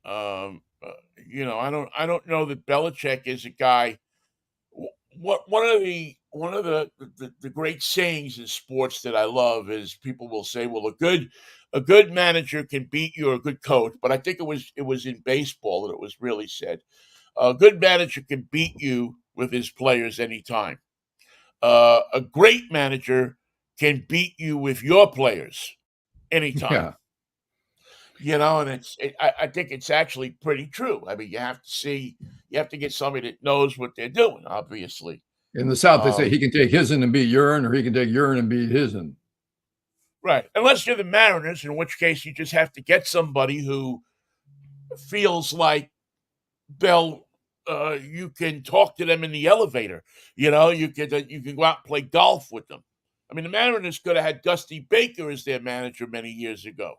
Speaker 1: Um, uh, I don't know that Belichick is a guy. What one of the great sayings in sports that I love is people will say, "Well, a good manager can beat you, or a good coach." But I think it was in baseball that it was really said, "A good manager can beat you with his players anytime. A great manager can beat you with your players anytime."
Speaker 2: Yeah.
Speaker 1: And I think it's actually pretty true. I mean, you have to get somebody that knows what they're doing, obviously.
Speaker 2: In the South, they say
Speaker 1: Um,
Speaker 2: he can take his'n and beat urine, or he can take urine and beat his'n.
Speaker 1: right. Unless you're the Mariners, in which case you just have to get somebody who feels like they'll you can talk to them in the elevator. You can go out and play golf with them. I mean, the Mariners could have had Dusty Baker as their manager many years ago,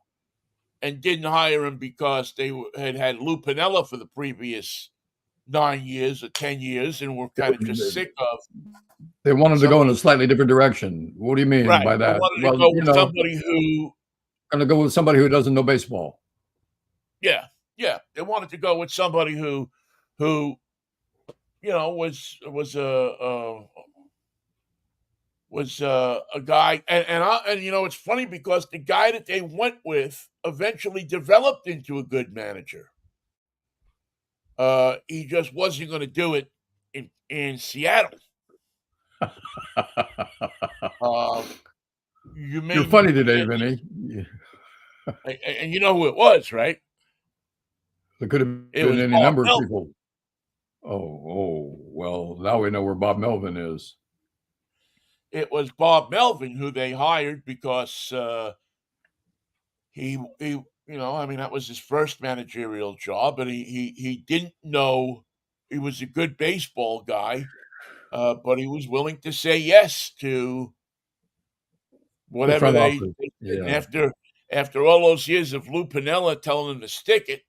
Speaker 1: and didn't hire him because they had Lou Piniella for the previous 9 years or 10 years, and were kind of just sick of
Speaker 2: They wanted to go in
Speaker 1: somebody.
Speaker 2: a slightly different direction. What do you mean
Speaker 1: Right?
Speaker 2: by
Speaker 1: They
Speaker 2: that?
Speaker 1: wanted to
Speaker 2: Well,
Speaker 1: go with somebody who,
Speaker 2: going to go with somebody who doesn't know baseball.
Speaker 1: yeah, yeah, they wanted to go with somebody who was a guy, and it's funny because the guy that they went with eventually developed into a good manager. He just wasn't going to do it in Seattle. Um, you
Speaker 2: You're
Speaker 1: may,
Speaker 2: funny today, Vinny.
Speaker 1: and you know who it was, right?
Speaker 2: There could have
Speaker 1: It
Speaker 2: been
Speaker 1: was
Speaker 2: any
Speaker 1: Bob
Speaker 2: number of
Speaker 1: Melvin.
Speaker 2: people. Oh, well, now we know where Bob Melvin is.
Speaker 1: It was Bob Melvin who they hired because he I mean, that was his first managerial job, and he didn't know he was a good baseball guy, but he was willing to say yes to
Speaker 2: The
Speaker 1: whatever
Speaker 2: front
Speaker 1: they
Speaker 2: office.
Speaker 1: said. And
Speaker 2: Yeah.
Speaker 1: after all those years of Lou Piniella telling him to stick it,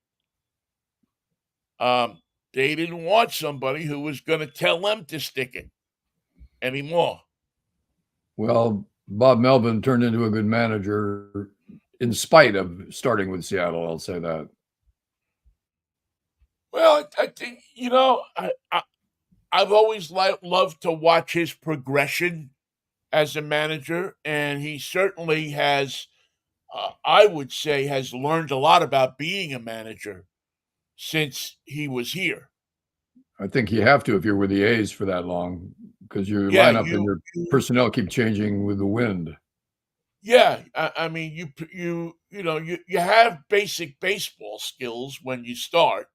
Speaker 1: they didn't want somebody who was going to tell them to stick it anymore.
Speaker 2: Well, Bob Melvin turned into a good manager in spite of starting with Seattle. I'll say that.
Speaker 1: Well, I think I've always loved to watch his progression as a manager, and he certainly has. I would say has learned a lot about being a manager since he was here.
Speaker 2: I think you have to if you're with the A's for that long because your
Speaker 1: Yeah,
Speaker 2: lineup and your personnel keep changing with the wind.
Speaker 1: yeah. I mean, you have basic baseball skills when you start,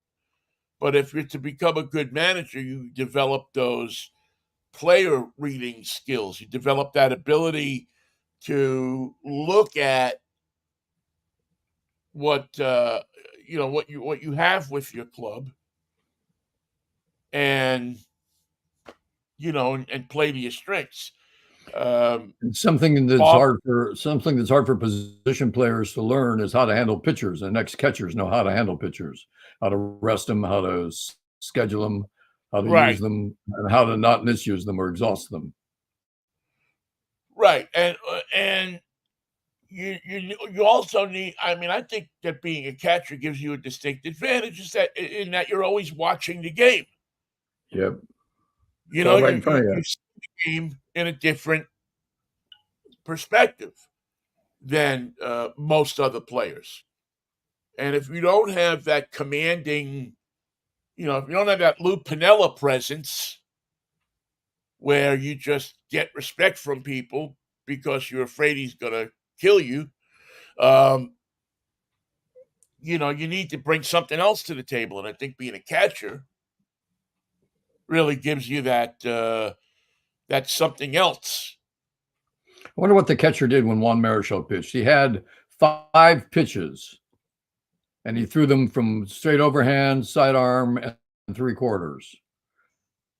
Speaker 1: but if you're to become a good manager, you develop those player reading skills. You develop that ability to look at what what you have with your club, and and play to your strengths. Um,
Speaker 2: And something that's
Speaker 1: Bob,
Speaker 2: hard for position players to learn is how to handle pitchers. And next catchers know how to handle pitchers, how to rest them, how to schedule them, how to use
Speaker 1: right,
Speaker 2: them, and how to not misuse them or exhaust them.
Speaker 1: right, and you also need. I mean, I think that being a catcher gives you a distinct advantage is that in that you're always watching the game.
Speaker 2: Yep,
Speaker 1: You
Speaker 2: it's
Speaker 1: know,
Speaker 2: all right
Speaker 1: you
Speaker 2: in front
Speaker 1: you
Speaker 2: of you.
Speaker 1: you see the game in a different perspective than most other players. And if you don't have that commanding, if you don't have that Lou Piniella presence where you just get respect from people because you're afraid he's going to kill you, um, you need to bring something else to the table. And I think being a catcher really gives you that something else.
Speaker 2: I wonder what the catcher did when Juan Marichal pitched. He had 5 pitches, and he threw them from straight overhand, sidearm, and 3/4.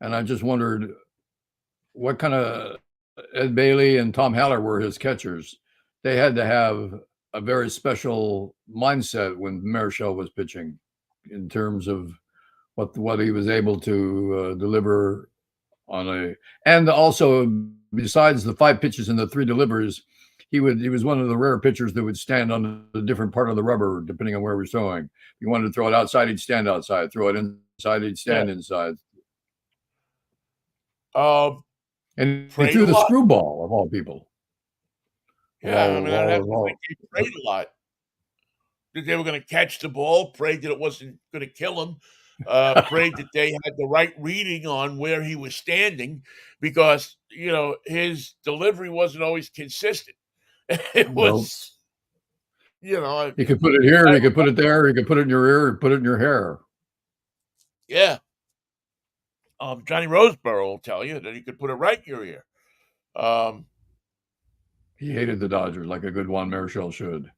Speaker 2: And I just wondered what kind of Ed Bailey and Tom Haller were his catchers. They had to have a very special mindset when Marichal was pitching, in terms of what he was able to deliver on a, and also besides the 5 pitches and the 3 deliveries, he was one of the rare pitchers that would stand on a different part of the rubber depending on where he was throwing. If he wanted to throw it outside, he'd stand outside. Throw it inside, he'd
Speaker 1: Yeah.
Speaker 2: stand inside.
Speaker 1: Um,
Speaker 2: And he
Speaker 1: Prayed
Speaker 2: threw
Speaker 1: a
Speaker 2: the
Speaker 1: lot.
Speaker 2: screwball of all people.
Speaker 1: Yeah, I mean, I'd have
Speaker 2: Of
Speaker 1: to think
Speaker 2: all.
Speaker 1: they prayed a lot. That they were going to catch the ball, prayed that it wasn't going to kill him, prayed that they had the right reading on where he was standing because, his delivery wasn't always consistent. It
Speaker 2: No,
Speaker 1: was,
Speaker 2: he could put it here, he could put it there, he could put it in your ear, put it in your hair.
Speaker 1: yeah. Johnny Roseborough will tell you that he could put it right in your ear. Um,
Speaker 2: He hated the Dodgers like a good Juan Marichal should.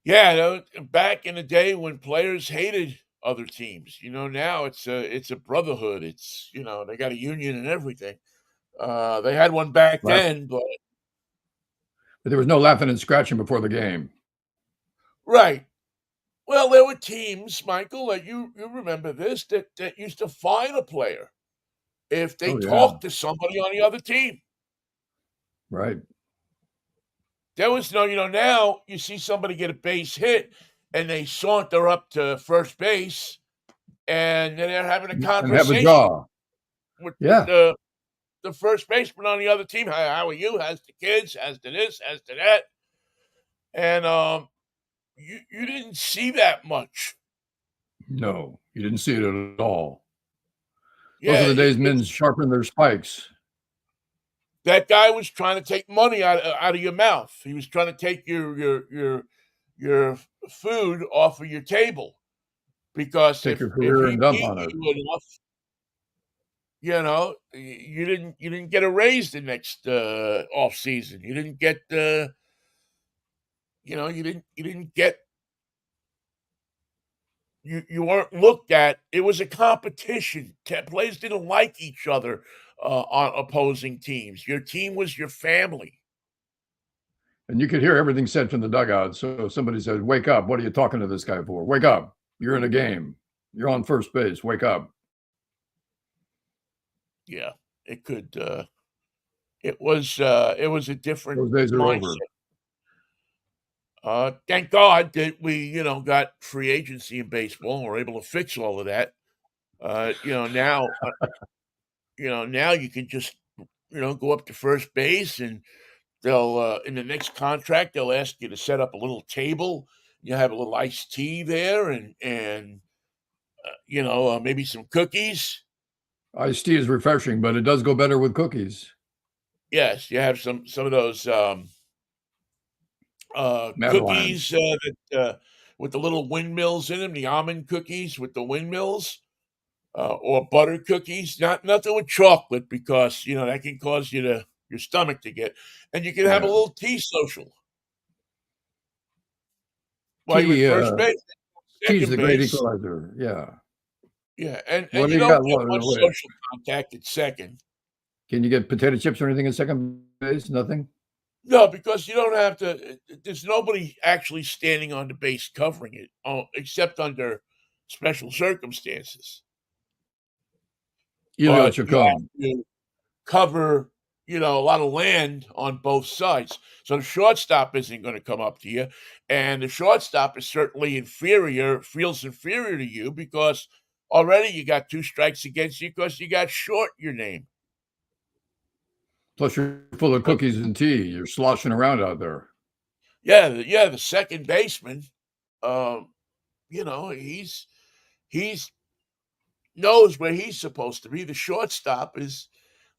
Speaker 1: yeah, back in the day when players hated other teams, now it's a brotherhood. It's they got a union and everything. They had one back
Speaker 2: But
Speaker 1: then, but
Speaker 2: there was no laughing and scratching before the game.
Speaker 1: right. Well, there were teams, Michael, that you remember this that used to fine a player if they
Speaker 2: Oh yeah,
Speaker 1: talked to somebody on the other team.
Speaker 2: right.
Speaker 1: There was no, now you see somebody get a base hit and they saunter up to first base and then they're having a
Speaker 2: And have a
Speaker 1: conversation
Speaker 2: jaw.
Speaker 1: with
Speaker 2: Yeah.
Speaker 1: the first baseman on the other team. How are you? How's the kids? How's to this? How's to that? And you didn't see that much.
Speaker 2: No, you didn't see it at all. Those are
Speaker 1: Yeah,
Speaker 2: the days men sharpened their spikes.
Speaker 1: that guy was trying to take money out of your mouth. He was trying to take your food off of your table because
Speaker 2: Take your
Speaker 1: if
Speaker 2: career
Speaker 1: he
Speaker 2: and dump
Speaker 1: beat
Speaker 2: on it.
Speaker 1: you enough, you didn't get a raise the next off season. You didn't get you didn't get you weren't looked at. It was a competition. Players didn't like each other on opposing teams. Your team was your family.
Speaker 2: And you could hear everything said from the dugout. So if somebody said, "Wake up! What are you talking to this guy for? Wake up! You're in a game. You're on first base. Wake up!"
Speaker 1: Yeah, it could. It was a different
Speaker 2: Those days are over.
Speaker 1: mindset. Thank God that we, got free agency in baseball and we're able to fix all of that. Now, now you can just, go up to first base and they'll, in the next contract, they'll ask you to set up a little table. You have a little iced tea there and maybe some cookies.
Speaker 2: Iced tea is refreshing, but it does go better with cookies.
Speaker 1: Yes, you have some of those
Speaker 2: Madeline.
Speaker 1: cookies that with the little windmills in them, the almond cookies with the windmills. Or butter cookies. Nothing with chocolate because that can cause your stomach to get. And you can have a
Speaker 2: Yeah.
Speaker 1: little tea social while you're at
Speaker 2: Tea,
Speaker 1: first base,
Speaker 2: tea's
Speaker 1: second
Speaker 2: the great
Speaker 1: base.
Speaker 2: equalizer. Yeah.
Speaker 1: Yeah, and
Speaker 2: What do
Speaker 1: you
Speaker 2: you
Speaker 1: don't
Speaker 2: got?
Speaker 1: get
Speaker 2: What,
Speaker 1: much
Speaker 2: wait,
Speaker 1: social contact at second.
Speaker 2: can you get potato chips or anything at second base? Nothing?
Speaker 1: No, because you don't have to. There's nobody actually standing on the base covering it, except under special circumstances.
Speaker 2: Elio
Speaker 1: But you
Speaker 2: Chacon.
Speaker 1: have to cover, a lot of land on both sides. So the shortstop isn't going to come up to you. And the shortstop is certainly feels inferior to you because already you got two strikes against you because you got short your name.
Speaker 2: Plus, you're full of
Speaker 1: But
Speaker 2: cookies and tea. You're sloshing around out there.
Speaker 1: yeah, the second baseman, um, he's knows where he's supposed to be. The shortstop is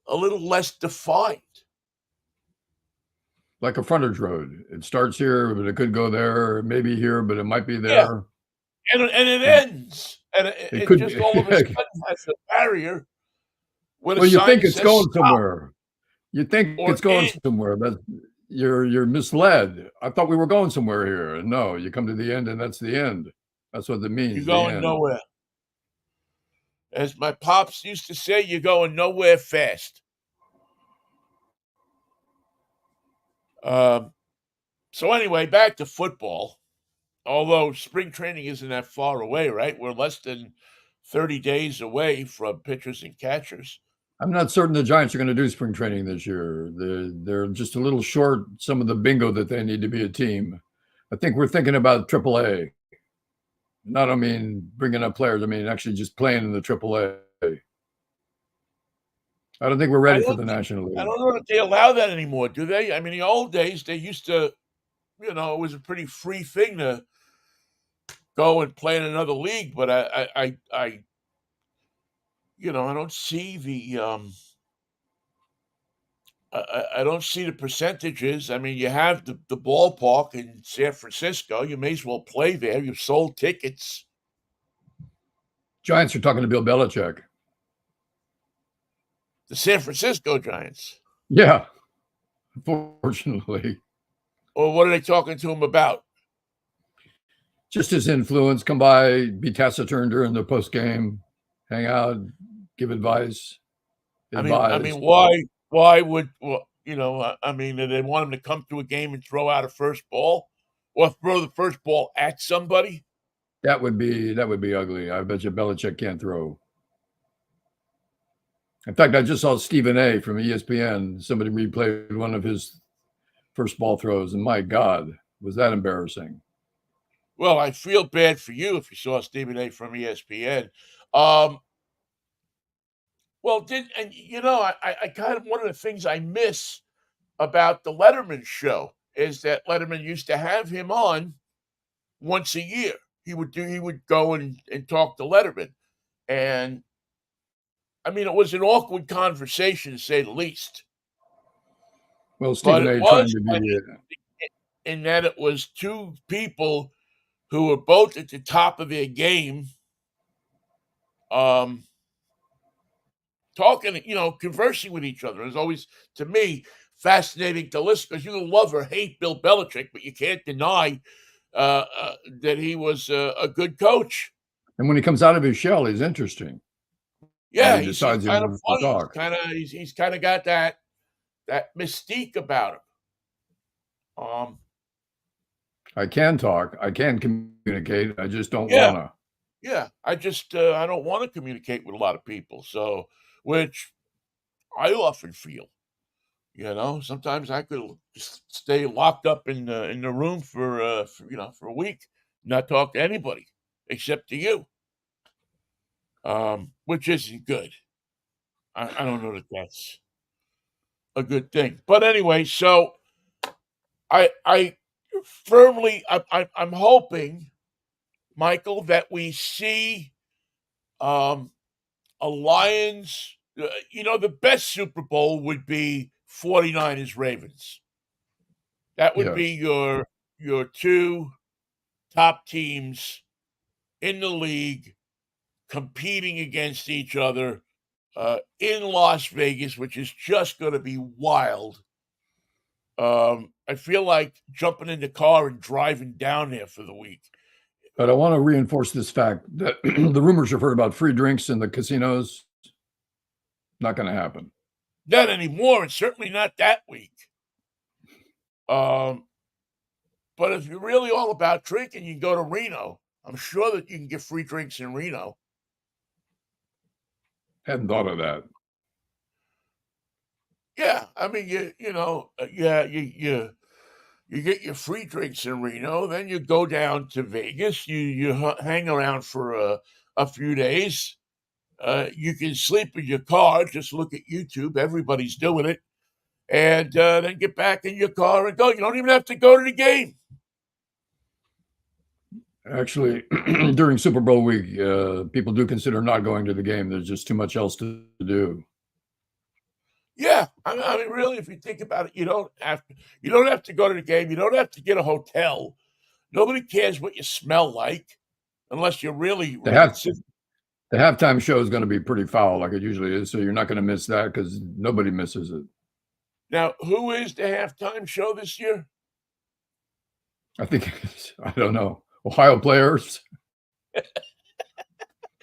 Speaker 1: a little less defined.
Speaker 2: Like a frontage road. It starts here, but it could go there, maybe here, but it might be
Speaker 1: Yeah,
Speaker 2: there.
Speaker 1: and it
Speaker 2: It,
Speaker 1: ends, and
Speaker 2: it
Speaker 1: it
Speaker 2: could
Speaker 1: just
Speaker 2: be.
Speaker 1: all of a sudden has a barrier with a
Speaker 2: Well, you
Speaker 1: sign
Speaker 2: think
Speaker 1: that
Speaker 2: it's
Speaker 1: says
Speaker 2: going
Speaker 1: stop
Speaker 2: somewhere. You think
Speaker 1: or
Speaker 2: it's going
Speaker 1: in.
Speaker 2: somewhere. But you're misled. I thought we were going somewhere here. And no, you come to the end, and that's the end. That's what it
Speaker 1: You're
Speaker 2: means. The
Speaker 1: going
Speaker 2: end.
Speaker 1: nowhere. As my pops used to say, you're going nowhere fast. Um, so anyway, back to football. Although spring training isn't that far away, right? We're less than 30 days away from pitchers and catchers.
Speaker 2: I'm not certain the Giants are going to do spring training this year. They're just a little short some of the bingo that they need to be a team. I think we're thinking about AAA. Not, I mean, bringing up players. I mean, actually just playing in the AAA. I don't think we're
Speaker 1: I
Speaker 2: ready for
Speaker 1: don't
Speaker 2: the
Speaker 1: think
Speaker 2: National
Speaker 1: I
Speaker 2: League.
Speaker 1: don't know that they allow that anymore, do they? I mean, in the old days, they used to, it was a pretty free thing to go and play in another league. But I don't see I don't see the percentages. I mean, you have the ballpark in San Francisco. You may as well play there. You've sold tickets.
Speaker 2: Giants are talking to Bill Belichick.
Speaker 1: The San Francisco Giants.
Speaker 2: Yeah, unfortunately.
Speaker 1: Or what are they talking to him about?
Speaker 2: Just his influence. Come by, be taciturn during the post game, hang out, give advice,
Speaker 1: I
Speaker 2: advise.
Speaker 1: mean, why would I mean, do they want him to come to a game and throw out a first ball, or throw the first ball at somebody?
Speaker 2: That would be ugly. I bet you Belichick can't throw. In fact, I just saw Stephen A. from ESPN. Somebody replayed one of his first ball throws, and my God, was that embarrassing.
Speaker 1: Well, I feel bad for you if you saw Stephen A. from ESPN. Um, well, I kind of one of the things I miss about the Letterman show is that Letterman used to have him on once a year. He would go and talk to Letterman. And I mean, it was an awkward conversation to say the least.
Speaker 2: Well,
Speaker 1: But
Speaker 2: Stephen
Speaker 1: it
Speaker 2: A.
Speaker 1: was
Speaker 2: trying to
Speaker 1: kind
Speaker 2: be,
Speaker 1: of in that it was two people who were both at the top of their game, um, talking, conversing with each other. It was always, to me, fascinating to listen because you can love or hate Bill Belichick, but you can't deny that he was a good coach.
Speaker 2: And when he comes out of his shell, he's interesting.
Speaker 1: Yeah,
Speaker 2: He
Speaker 1: he seems
Speaker 2: decides he
Speaker 1: kind of
Speaker 2: wants to
Speaker 1: funny.
Speaker 2: talk.
Speaker 1: He's kind of got that mystique about him.
Speaker 2: I can talk. I can communicate. I just don't
Speaker 1: Yeah,
Speaker 2: wanna.
Speaker 1: yeah. I don't want to communicate with a lot of people. So, which I often feel. Sometimes I could just stay locked up in the room for a week, not talk to anybody except to you, which isn't good. I don't know that that's a good thing, but anyway, so I firmly I'm hoping, Michael, that we see um, a Lions. The best Super Bowl would be 49ers Ravens. That would be
Speaker 2: Yes.
Speaker 1: your two top teams in the league competing against each other in Las Vegas, which is just going to be wild. I feel like jumping in the car and driving down there for the week.
Speaker 2: But I wanna reinforce this fact that the rumors you've heard about free drinks in the casinos, not gonna happen.
Speaker 1: Not anymore, and certainly not that week. Um, but if you're really all about drinking, you can go to Reno. I'm sure that you can get free drinks in Reno.
Speaker 2: Hadn't thought of that.
Speaker 1: Yeah, I mean, you get your free drinks in Reno, then you go down to Vegas. You hang around for a few days. You can sleep in your car. Just look at YouTube. Everybody's doing it, and then get back in your car and go. You don't even have to go to the game.
Speaker 2: Actually, during Super Bowl week, people do consider not going to the game. There's just too much else to do.
Speaker 1: Yeah, I mean, really, if you think about it, you don't have to go to the game. You don't have to get a hotel. Nobody cares what you smell like, unless you're really,
Speaker 2: The
Speaker 1: really
Speaker 2: half
Speaker 1: sick.
Speaker 2: the halftime show is gonna be pretty foul like it usually is, so you're not gonna miss that because nobody misses it.
Speaker 1: Now, who is the halftime show this year?
Speaker 2: I think it's I don't know. Ohio players,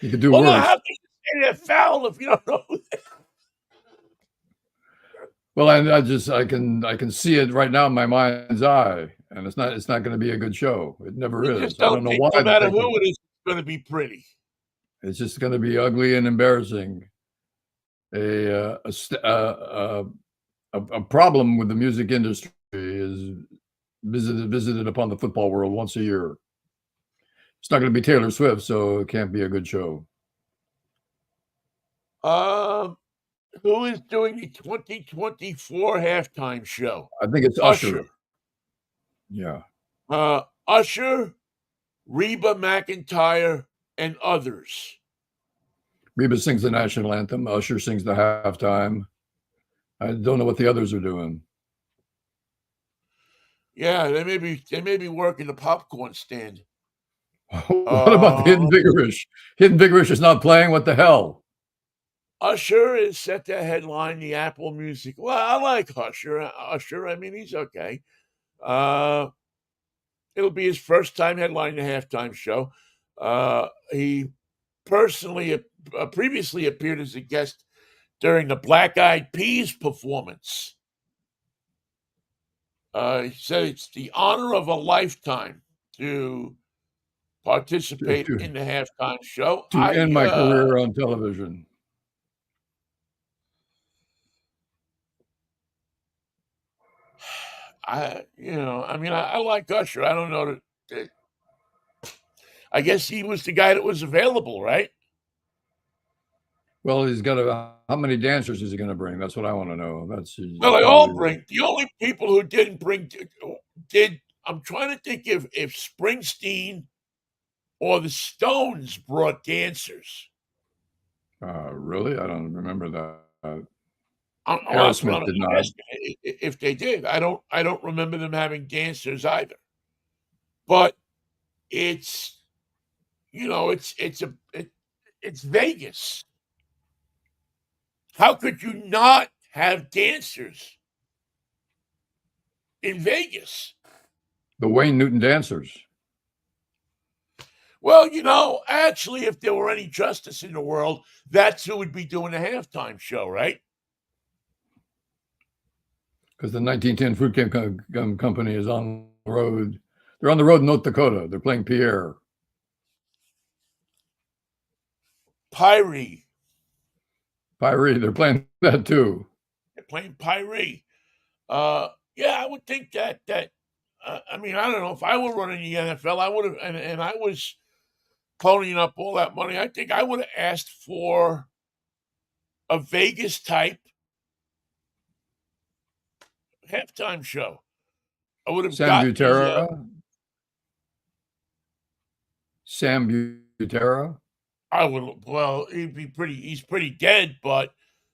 Speaker 2: you could do
Speaker 1: Well, no, how
Speaker 2: worse.
Speaker 1: can you say they're foul if you don't know who they
Speaker 2: Well, I can see it right now in my mind's eye, and it's not gonna be a good show. It never
Speaker 1: You just
Speaker 2: is. I
Speaker 1: don't
Speaker 2: don't know
Speaker 1: think
Speaker 2: why
Speaker 1: no matter
Speaker 2: they
Speaker 1: who
Speaker 2: think
Speaker 1: it is, it's gonna be pretty.
Speaker 2: it's just gonna be ugly and embarrassing. A st a problem with the music industry is visited upon the football world once a year. It's not gonna be Taylor Swift, so it can't be a good show.
Speaker 1: Um, who is doing the 2024 halftime show?
Speaker 2: I think it's
Speaker 1: Usher.
Speaker 2: Usher. Yeah.
Speaker 1: Usher, Reba McEntire, and others.
Speaker 2: Reba sings the national anthem, Usher sings the halftime. I don't know what the others are doing.
Speaker 1: Yeah, they may be working the popcorn stand.
Speaker 2: What about the Hidden
Speaker 1: Uh,
Speaker 2: Vigorish? Hidden Vigorish is not playing? What the hell?
Speaker 1: Usher is set to headline the Apple Music. Well, I like Usher. I mean, he's okay. Uh, it'll be his first time headlining the halftime show. He personally previously appeared as a guest during the Black Eyed Peas performance. He said it's the honor of a lifetime to
Speaker 2: To
Speaker 1: participate
Speaker 2: to
Speaker 1: in the halftime show.
Speaker 2: to end my career on television.
Speaker 1: I mean, I like Usher. I don't know that. I guess he was the guy that was available, right?
Speaker 2: Well, he's got how many dancers is he gonna bring? That's what I wanna know. That's
Speaker 1: Well, they all
Speaker 2: probably
Speaker 1: bring. The only people who didn't bring did. I'm trying to think if Springsteen or the Stones brought dancers.
Speaker 2: really? I don't remember that.
Speaker 1: Well, that's what
Speaker 2: Aerosmith
Speaker 1: I'm
Speaker 2: did not.
Speaker 1: asking. If they did, I don't remember them having dancers either. But it's it's Vegas. How could you not have dancers in Vegas?
Speaker 2: The Wayne Newton dancers.
Speaker 1: Well, actually, if there were any justice in the world, that's who would be doing the halftime show, right?
Speaker 2: Because the 1910 Fruit Gum Company is on the road. They're on the road in North Dakota. They're playing Pierre.
Speaker 1: Pyrie.
Speaker 2: They're playing that too.
Speaker 1: They're playing Pyrie. Yeah, I would think that. I mean, I don't know if I were running the NFL, I would have, and I was ponying up all that money. I think I would have asked for a Vegas type halftime show. I would have
Speaker 2: Sam
Speaker 1: got the.
Speaker 2: Butera.
Speaker 1: I would. Well, he's pretty dead, but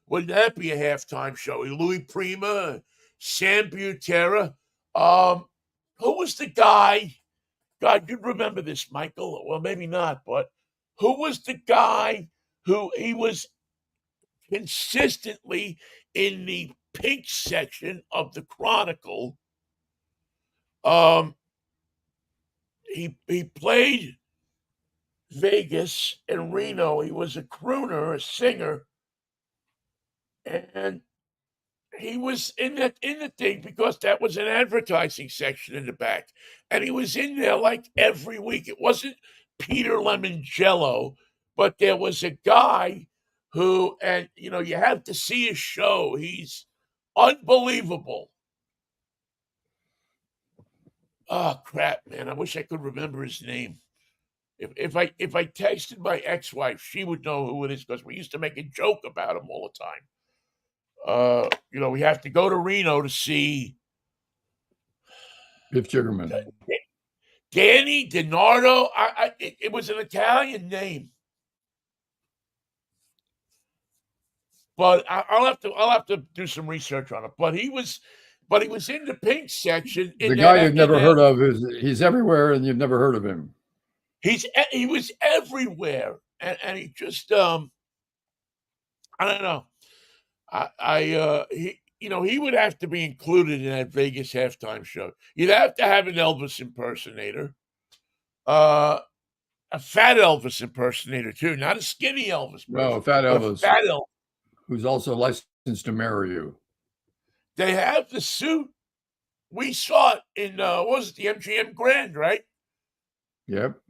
Speaker 1: wouldn't that be a halftime show? Louis Prima, Sam Butera. Who was the guy? God, you'd remember this, Michael. Well, maybe not, but who was the guy who he was consistently in the pink section of the Chronicle? He played Vegas and Reno. He was a crooner, a singer, and he was in the thing because that was an advertising section in the back, and he was in there like every week. It wasn't Peter Lemongello, but there was a guy who, and you have to see his show. He's unbelievable. Oh crap, man! I wish I could remember his name. If I texted my ex-wife, she would know who it is because we used to make a joke about him all the time. We have to go to Reno to see
Speaker 2: Biff Jiggerman.
Speaker 1: Danny DiNardo. It was an Italian name, but I'll have to do some research on it. But he was in the pink section.
Speaker 2: The guy you've never heard of he's everywhere, and you've never heard of him.
Speaker 1: He was everywhere, and he just I don't know. He would have to be included in that Vegas halftime show. You'd have to have an Elvis impersonator, a fat Elvis impersonator too, not a skinny Elvis.
Speaker 2: No, fat Elvis.
Speaker 1: Fat Elvis,
Speaker 2: who's also licensed to marry you.
Speaker 1: They have the suit. We saw it in what was it, the MGM Grand, right?
Speaker 2: Yep.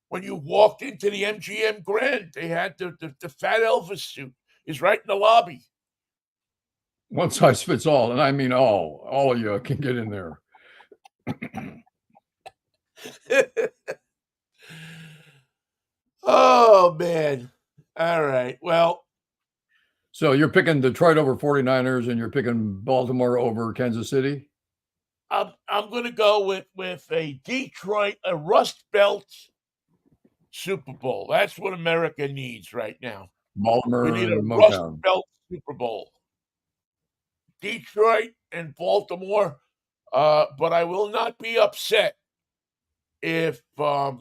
Speaker 1: When you walked into the MGM Grand, they had the fat Elvis suit. Is right in the lobby.
Speaker 2: One size fits all, and I mean all. All of you can get in there.
Speaker 1: Oh, man. All right. Well.
Speaker 2: So you're picking Detroit over 49ers, and you're picking Baltimore over Kansas City?
Speaker 1: I'm going to go with a Detroit, a Rust Belt Super Bowl. That's what America needs right now.
Speaker 2: Baltimore
Speaker 1: we need
Speaker 2: and
Speaker 1: a
Speaker 2: Motown.
Speaker 1: Rust Belt Super Bowl. Detroit and Baltimore. But I will not be upset if the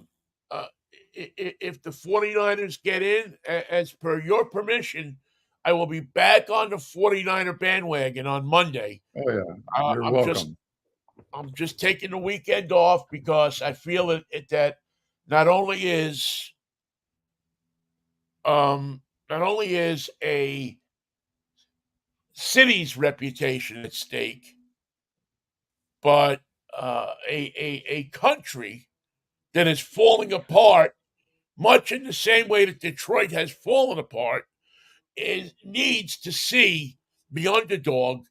Speaker 1: 49ers get in. As per your permission, I will be back on the 49er bandwagon on Monday.
Speaker 2: Oh, yeah. You're welcome.
Speaker 1: I'm just taking the weekend off because I feel that not only is a city's reputation at stake, but a country that is falling apart, much in the same way that Detroit has fallen apart, needs to see the underdog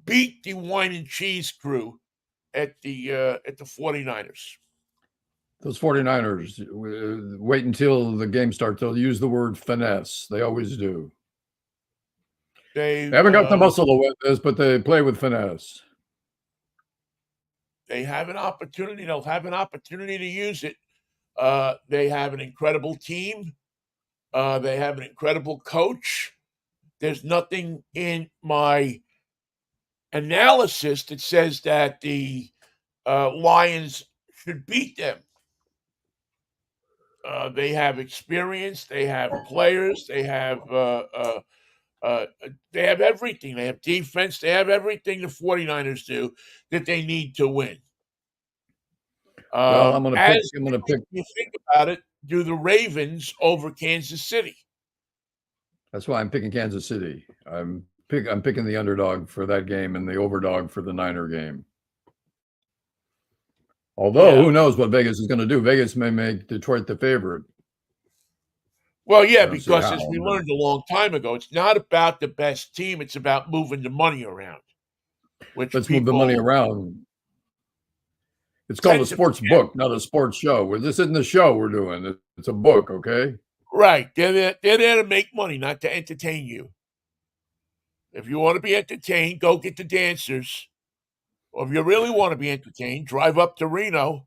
Speaker 1: beat the wine and cheese crew at the 49ers.
Speaker 2: Those 49ers, wait until the game starts. They'll use the word finesse. They always do. They haven't got the muscle to win this, but they play with finesse.
Speaker 1: They have an opportunity. They'll have an opportunity to use it. They have an incredible team. They have an incredible coach. There's nothing in my analysis that says that the Lions should beat them. They have experience. They have players. They have everything. They have defense. They have everything the 49ers do that they need to win.
Speaker 2: Well, I'm gonna pick.
Speaker 1: As
Speaker 2: I'm gonna pick.
Speaker 1: you think about it, do the Ravens over Kansas City.
Speaker 2: That's why I'm picking Kansas City. I'm picking the underdog for that game and the overdog for the Niner game. Although,
Speaker 1: Yeah.
Speaker 2: who knows what Vegas is going to do? Vegas may make Detroit the favorite.
Speaker 1: Well, yeah,
Speaker 2: I don't see
Speaker 1: because as
Speaker 2: how.
Speaker 1: we learned a long time ago, it's not about the best team; it's about moving the money around, which
Speaker 2: Let's move the money
Speaker 1: people
Speaker 2: around. It's called a
Speaker 1: tend to
Speaker 2: sports
Speaker 1: forget.
Speaker 2: book, not a sports show. This isn't a show we're doing. It's a book, okay?
Speaker 1: Right? They're there to make money, not to entertain you. If you want to be entertained, go get the dancers. Or if you really want to be entertained, drive up to Reno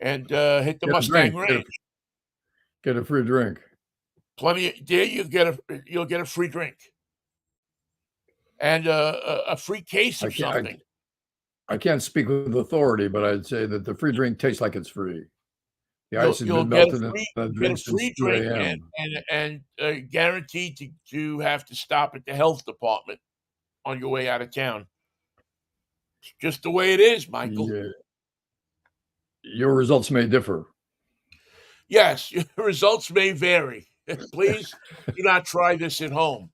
Speaker 1: and hit the
Speaker 2: Get a
Speaker 1: Mustang
Speaker 2: drink.
Speaker 1: Range.
Speaker 2: Get a free drink.
Speaker 1: There you'll get a free drink and a free case
Speaker 2: I
Speaker 1: of
Speaker 2: can't.
Speaker 1: something.
Speaker 2: I can't speak with authority, but I'd say that the free drink tastes like it's free. The ice has
Speaker 1: You'll
Speaker 2: been
Speaker 1: get
Speaker 2: melted in the
Speaker 1: get a
Speaker 2: drink since
Speaker 1: free
Speaker 2: 2
Speaker 1: drink
Speaker 2: a.m.
Speaker 1: and guaranteed to have to stop at the health department on your way out of town. It's just the way it is, Michael.
Speaker 2: Yeah. Your results may differ.
Speaker 1: Yes, your results may vary. Please do not try this at home.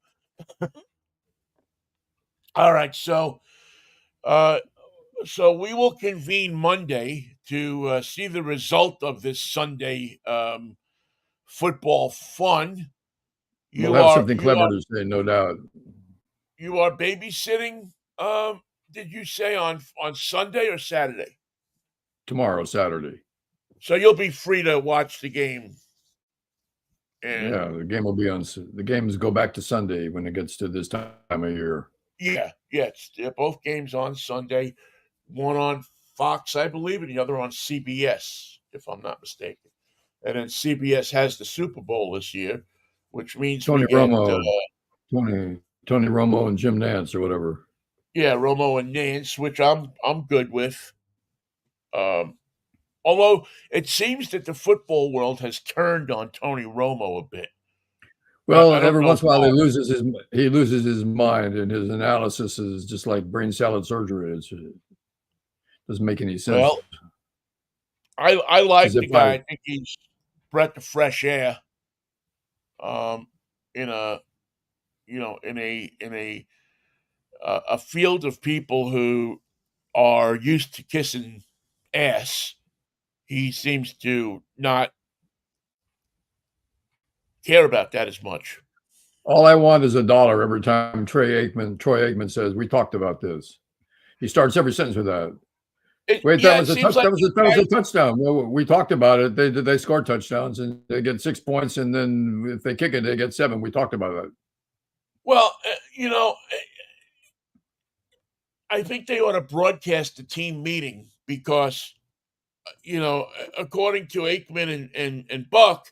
Speaker 1: All right, so we will convene Monday to see the result of this Sunday football fun.
Speaker 2: We'll
Speaker 1: You
Speaker 2: have
Speaker 1: are
Speaker 2: something
Speaker 1: you
Speaker 2: clever
Speaker 1: are
Speaker 2: to say, no doubt.
Speaker 1: you are babysitting. Did you say on Sunday or Saturday?
Speaker 2: Tomorrow, Saturday.
Speaker 1: So you'll be free to watch the game. And
Speaker 2: Yeah, the game will be on. The games go back to Sunday when it gets to this time of year.
Speaker 1: yeah, they're both games on Sunday. One on Fox, I believe, and the other on CBS, if I'm not mistaken. And then CBS has the Super Bowl this year, which means we
Speaker 2: Tony
Speaker 1: get
Speaker 2: Romo, Tony Romo, and Jim Nance or whatever.
Speaker 1: Romo and Nance, which I'm good with. Although it seems that the football world has turned on Tony Romo a bit.
Speaker 2: Well,
Speaker 1: I don't
Speaker 2: every
Speaker 1: know
Speaker 2: once in a while
Speaker 1: why.
Speaker 2: he loses his mind, and his analysis is just like brain salad surgery. It doesn't make any sense.
Speaker 1: Well, I
Speaker 2: As
Speaker 1: like
Speaker 2: if
Speaker 1: the guy. I think he's breath of fresh air. In a in a field of people who are used to kissing ass, he seems to not care about that as much.
Speaker 2: all I want is $1 every time Troy Aikman says we talked about this. He starts every sentence with that. Wait, that was
Speaker 1: It
Speaker 2: a
Speaker 1: seems
Speaker 2: touch.
Speaker 1: like
Speaker 2: That was a touchdown. Well, we talked about it. They score touchdowns and they get 6 points, and then if they kick it, they get 7. We talked about that.
Speaker 1: well, I think they ought to broadcast the team meeting because, according to Aikman and Buck,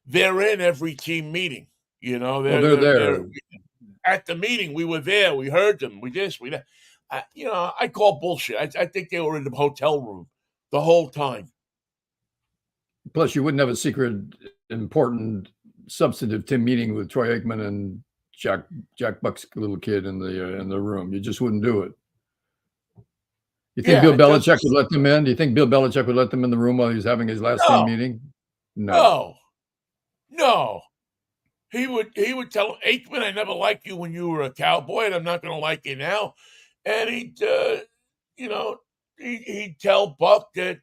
Speaker 1: they're in every team meeting.
Speaker 2: Well, they're
Speaker 1: They're
Speaker 2: there.
Speaker 1: at the meeting. We were there. We heard them. We this. We that. I call bullshit. I think they were in the hotel room the whole time.
Speaker 2: Plus, you wouldn't have a secret, important, substantive team meeting with Troy Aikman and Jack Buck's little kid in the room. You just wouldn't do it. You think
Speaker 1: Yeah,
Speaker 2: Bill
Speaker 1: it doesn't.
Speaker 2: Belichick would let them in? Do you think Bill Belichick would let them in the room while he was having his last team
Speaker 1: No,
Speaker 2: meeting? No.
Speaker 1: no. He would tell Aikman, "I never liked you when you were a Cowboy, and I'm not going to like you now." And you know, he'd tell Buck that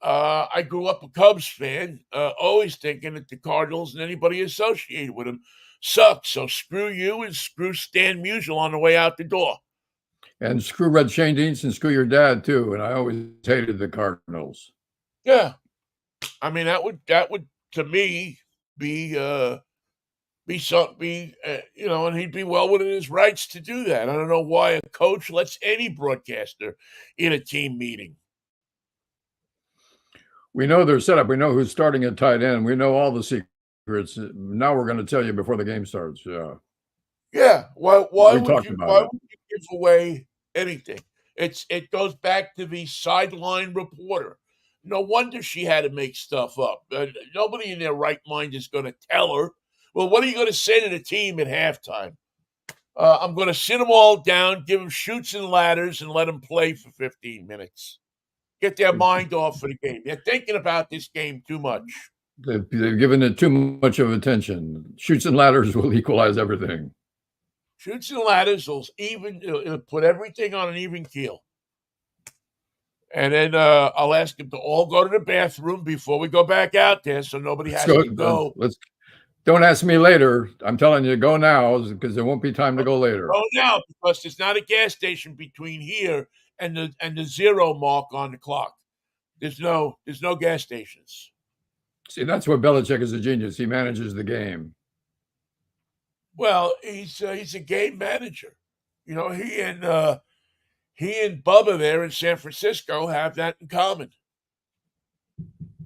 Speaker 1: I grew up a Cubs fan, always thinking that the Cardinals and anybody associated with them sucks. So screw you and screw Stan Musial on the way out the door.
Speaker 2: And screw Red Shane Deans and screw your dad too. And I always hated the Cardinals.
Speaker 1: Yeah, I mean that would to me be something, and he'd be well within his rights to do that. I don't know why a coach lets any broadcaster in a team meeting.
Speaker 2: We know their setup. We know who's starting at tight end. We know all the secrets. Now we're going to tell you before the game starts. Yeah.
Speaker 1: Yeah, why
Speaker 2: We
Speaker 1: would
Speaker 2: talked
Speaker 1: you
Speaker 2: about
Speaker 1: why
Speaker 2: it.
Speaker 1: would you give away anything? It goes back to the sideline reporter. No wonder she had to make stuff up. Nobody in their right mind is going to tell her. Well, what are you going to say to the team at halftime? I'm going to sit them all down, give them chutes and ladders, and let them play for 15 minutes. get their mind off of the game. They're thinking about this game too much.
Speaker 2: They've given it too much of attention. Chutes and ladders will equalize everything.
Speaker 1: Chutes and ladders will it'll put everything on an even keel. And then I'll ask them to all go to the bathroom before we go back out there, so nobody has to go.
Speaker 2: Don't ask me later. I'm telling you, go now, because there won't be time to go later.
Speaker 1: Go now, because there's not a gas station between here and the 0 mark on the clock. There's no gas stations.
Speaker 2: See, that's where Belichick is a genius. He manages the game.
Speaker 1: Well, he's a game manager. You know, he and Bubba there in San Francisco have that in common.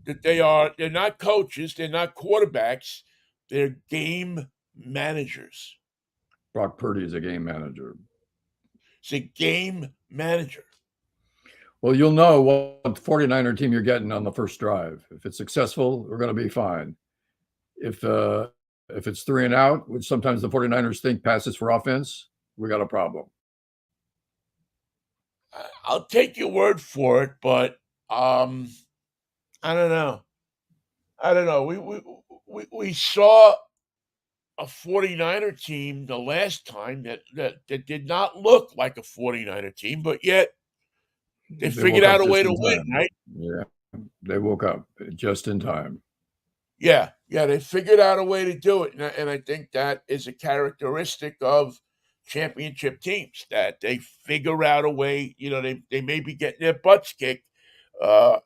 Speaker 1: That they're not coaches, they're not quarterbacks, they're game managers.
Speaker 2: Brock Purdy is a game manager.
Speaker 1: He's a game manager.
Speaker 2: Well, you'll know what 49er team you're getting on the first drive. If it's successful, we're going to be fine. If it's 3 and out, which sometimes the 49ers think passes for offense, we got a problem.
Speaker 1: I'll take your word for it, but I don't know. We saw a 49er team the last time that did not look like a 49er team, but yet they figured out a way to win, right?
Speaker 2: Yeah, they woke up just in time.
Speaker 1: Yeah, they figured out a way to do it, and I think that is a characteristic of championship teams, that they figure out a way. You know, they may be getting their butts kicked at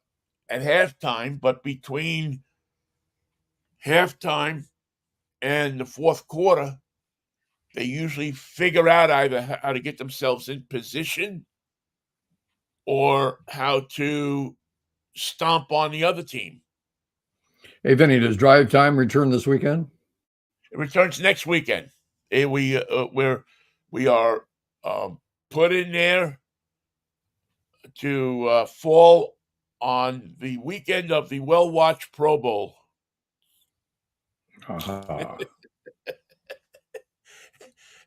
Speaker 1: halftime, but between halftime and the fourth quarter, they usually figure out either how to get themselves in position or how to stomp on the other team.
Speaker 2: Hey, Vinny, does Drive Time return this weekend?
Speaker 1: It returns next weekend. We are put in there to fall on the weekend of the well-watched Pro Bowl.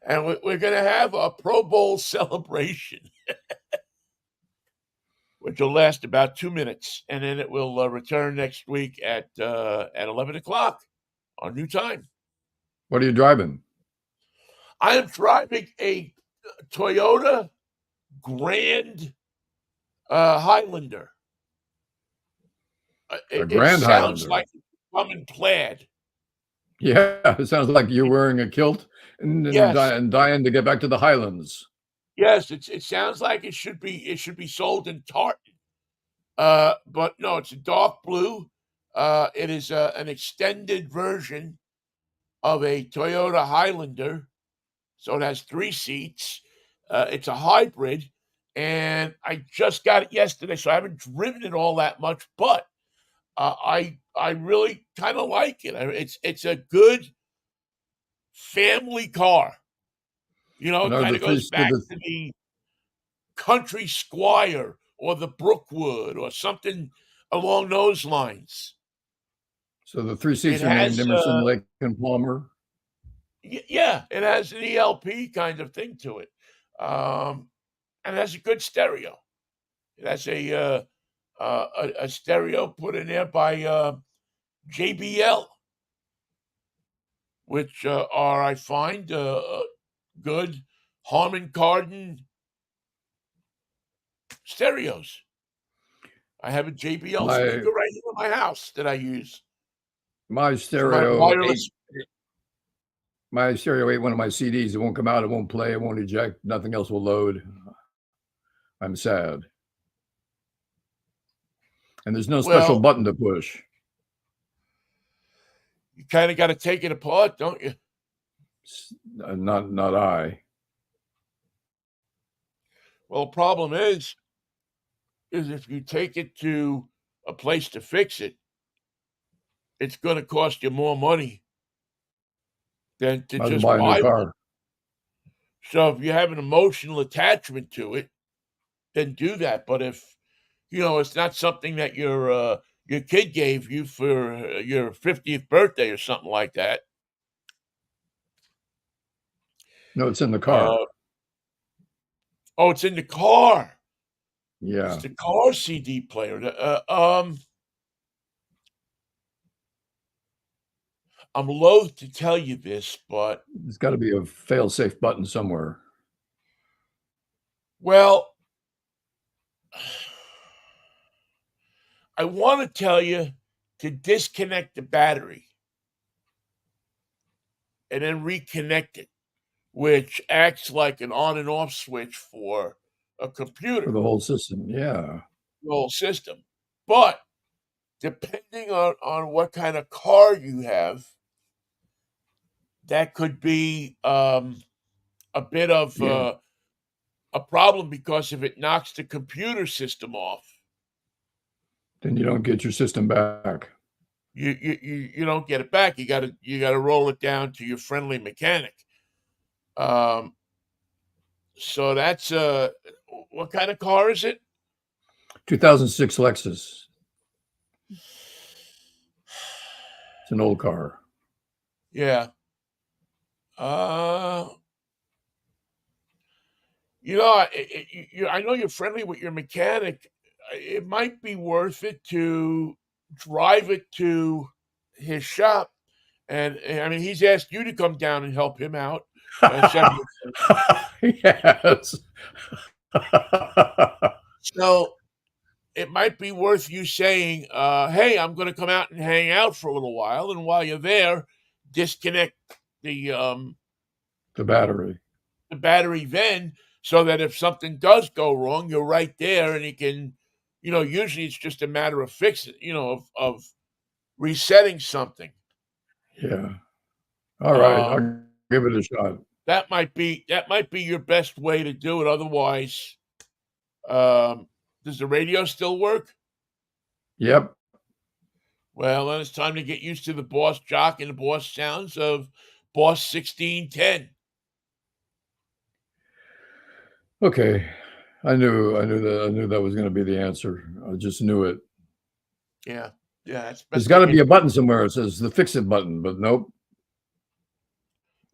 Speaker 1: And we're going to have a Pro Bowl celebration, which will last about 2 minutes, and then it will return next week at 11 o'clock on new time.
Speaker 2: What are you driving?
Speaker 1: I am driving a Toyota Grand Highlander.
Speaker 2: A Grand
Speaker 1: sounds
Speaker 2: Highlander.
Speaker 1: like I'm in plaid.
Speaker 2: Yeah, it sounds like you're wearing a kilt and dying to get back to the Highlands.
Speaker 1: Yes, it sounds like it should be sold in tartan. But no, it's a dark blue. It is an extended version of a Toyota Highlander. So it has 3 seats. It's a hybrid, and I just got it yesterday, so I haven't driven it all that much, but I really kind of like it. It's a good family car. You know, it kind of goes back to the Country Squire or the Brookwood or something along those lines.
Speaker 2: So the 3 seats are named Emerson, Lake, and Palmer?
Speaker 1: Yeah, it has an ELP kind of thing to it. And it has a good stereo. It has a stereo put in there by JBL, which are, I find, good Harman Kardon stereos. I have a JBL speaker right here in my house that I use.
Speaker 2: My stereo ate one of my CDs. It won't come out. It won't play. It won't eject. Nothing else will load. I'm sad. And there's no special button to push.
Speaker 1: You kind of got to take it apart, don't you?
Speaker 2: Not I.
Speaker 1: Well, the problem is if you take it to a place to fix it, it's going to cost you more money than to just buy a new car. So if you have an emotional attachment to it, then do that. But if it's not something that your kid gave you for your 50th birthday or something like that.
Speaker 2: No, it's in the car.
Speaker 1: Oh, it's in the car.
Speaker 2: Yeah.
Speaker 1: It's the car CD player. I'm loath to tell you this, but
Speaker 2: There's got to be a fail-safe button somewhere.
Speaker 1: well, I want to tell you to disconnect the battery and then reconnect it, which acts like an on and off switch for a computer,
Speaker 2: For the whole system. Yeah.
Speaker 1: the whole system. But depending on what kind of car you have, that could be a bit of
Speaker 2: Yeah.
Speaker 1: a problem because if it knocks the computer system off,
Speaker 2: Then you don't get your system back.
Speaker 1: you don't get it back. You gotta roll it down to your friendly mechanic. Um, so that's what kind of car is it?
Speaker 2: 2006 Lexus. It's an old car.
Speaker 1: Yeah. Uh, I know you're friendly with your mechanic. It might be worth it to drive it to his shop, and I mean he's asked you to come down and help him out several.
Speaker 2: Yes.
Speaker 1: So it might be worth you saying, "Hey, I'm going to come out and hang out for a little while, and while you're there, disconnect the um,
Speaker 2: The battery.
Speaker 1: the battery then, so that if something does go wrong, you're right there, and you can, usually it's just a matter of fixing, of resetting something.
Speaker 2: Yeah. All right.
Speaker 1: Um,
Speaker 2: I'll give it a shot.
Speaker 1: that might be your best way to do it. Otherwise, um, does the radio still work?
Speaker 2: Yep.
Speaker 1: Well, then it's time to get used to the Boss Jock and the Boss sounds of Boss 1610.
Speaker 2: Okay. I knew that was going to be the answer. I just knew it.
Speaker 1: Yeah, yeah, that's the
Speaker 2: There's
Speaker 1: best
Speaker 2: got
Speaker 1: I
Speaker 2: to
Speaker 1: can
Speaker 2: be a
Speaker 1: do.
Speaker 2: button somewhere that says the fix it button, but nope.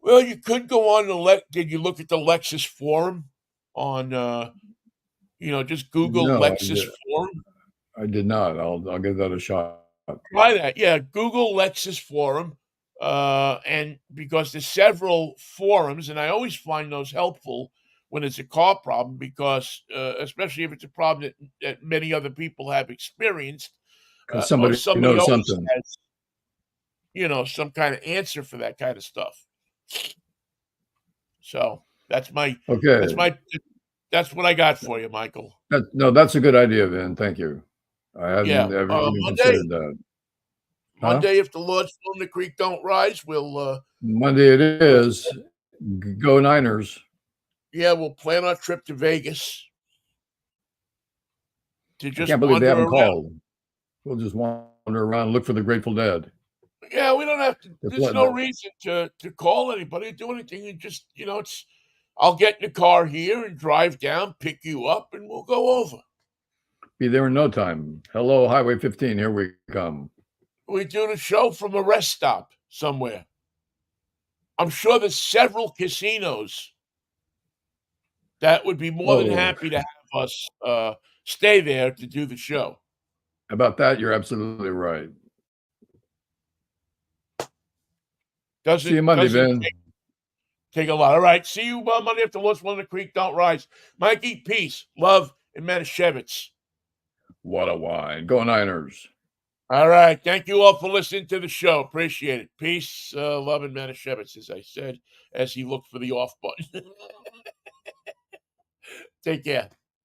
Speaker 1: Well, you could go on the did you look at the Lexus forum on just Google
Speaker 2: No,
Speaker 1: Lexus forum?
Speaker 2: I did not. I'll give that a shot.
Speaker 1: Try that. Yeah, Google Lexus forum. And because there's several forums, and I always find those helpful when it's a car problem, because especially if it's a problem that many other people have experienced,
Speaker 2: Because somebody
Speaker 1: somebody
Speaker 2: knows
Speaker 1: always
Speaker 2: something.
Speaker 1: has some kind of answer for that kind of stuff. So that's
Speaker 2: Okay.
Speaker 1: that's what I got for you, Michael.
Speaker 2: That's a good idea, Vin. Thank you. I
Speaker 1: Yeah,
Speaker 2: hadn't ever even
Speaker 1: Monday,
Speaker 2: considered that. Huh?
Speaker 1: Monday, if the Lord's will and the creek don't rise,
Speaker 2: Monday it is. Go Niners.
Speaker 1: we'll plan our trip to Vegas to
Speaker 2: I
Speaker 1: just
Speaker 2: can't believe they
Speaker 1: wander
Speaker 2: haven't
Speaker 1: around.
Speaker 2: called. We'll just wander around and look for the Grateful Dead.
Speaker 1: Yeah, we don't have to.
Speaker 2: They're
Speaker 1: There's
Speaker 2: playing
Speaker 1: no
Speaker 2: that.
Speaker 1: reason to call anybody or do anything. You just, it's. I'll get in the car here and drive down, pick you up, and we'll go over.
Speaker 2: Be there in no time. Hello, Highway 15. Here we come.
Speaker 1: We do the show from a rest stop somewhere. I'm sure there's several casinos that would be more than
Speaker 2: Oh,
Speaker 1: happy to have us stay there to do the show.
Speaker 2: about that, you're absolutely right. See you Monday,
Speaker 1: Doesn't
Speaker 2: Vin.
Speaker 1: take a lot. All right, see you Monday after Lost One in the Creek Don't Rise. Mikey, peace, love, and Manischewitz.
Speaker 2: What a wine. Go Niners.
Speaker 1: All right, thank you all for listening to the show. Appreciate it. Peace, love, and Manischewitz, as I said, as he looked for the off button. Take care.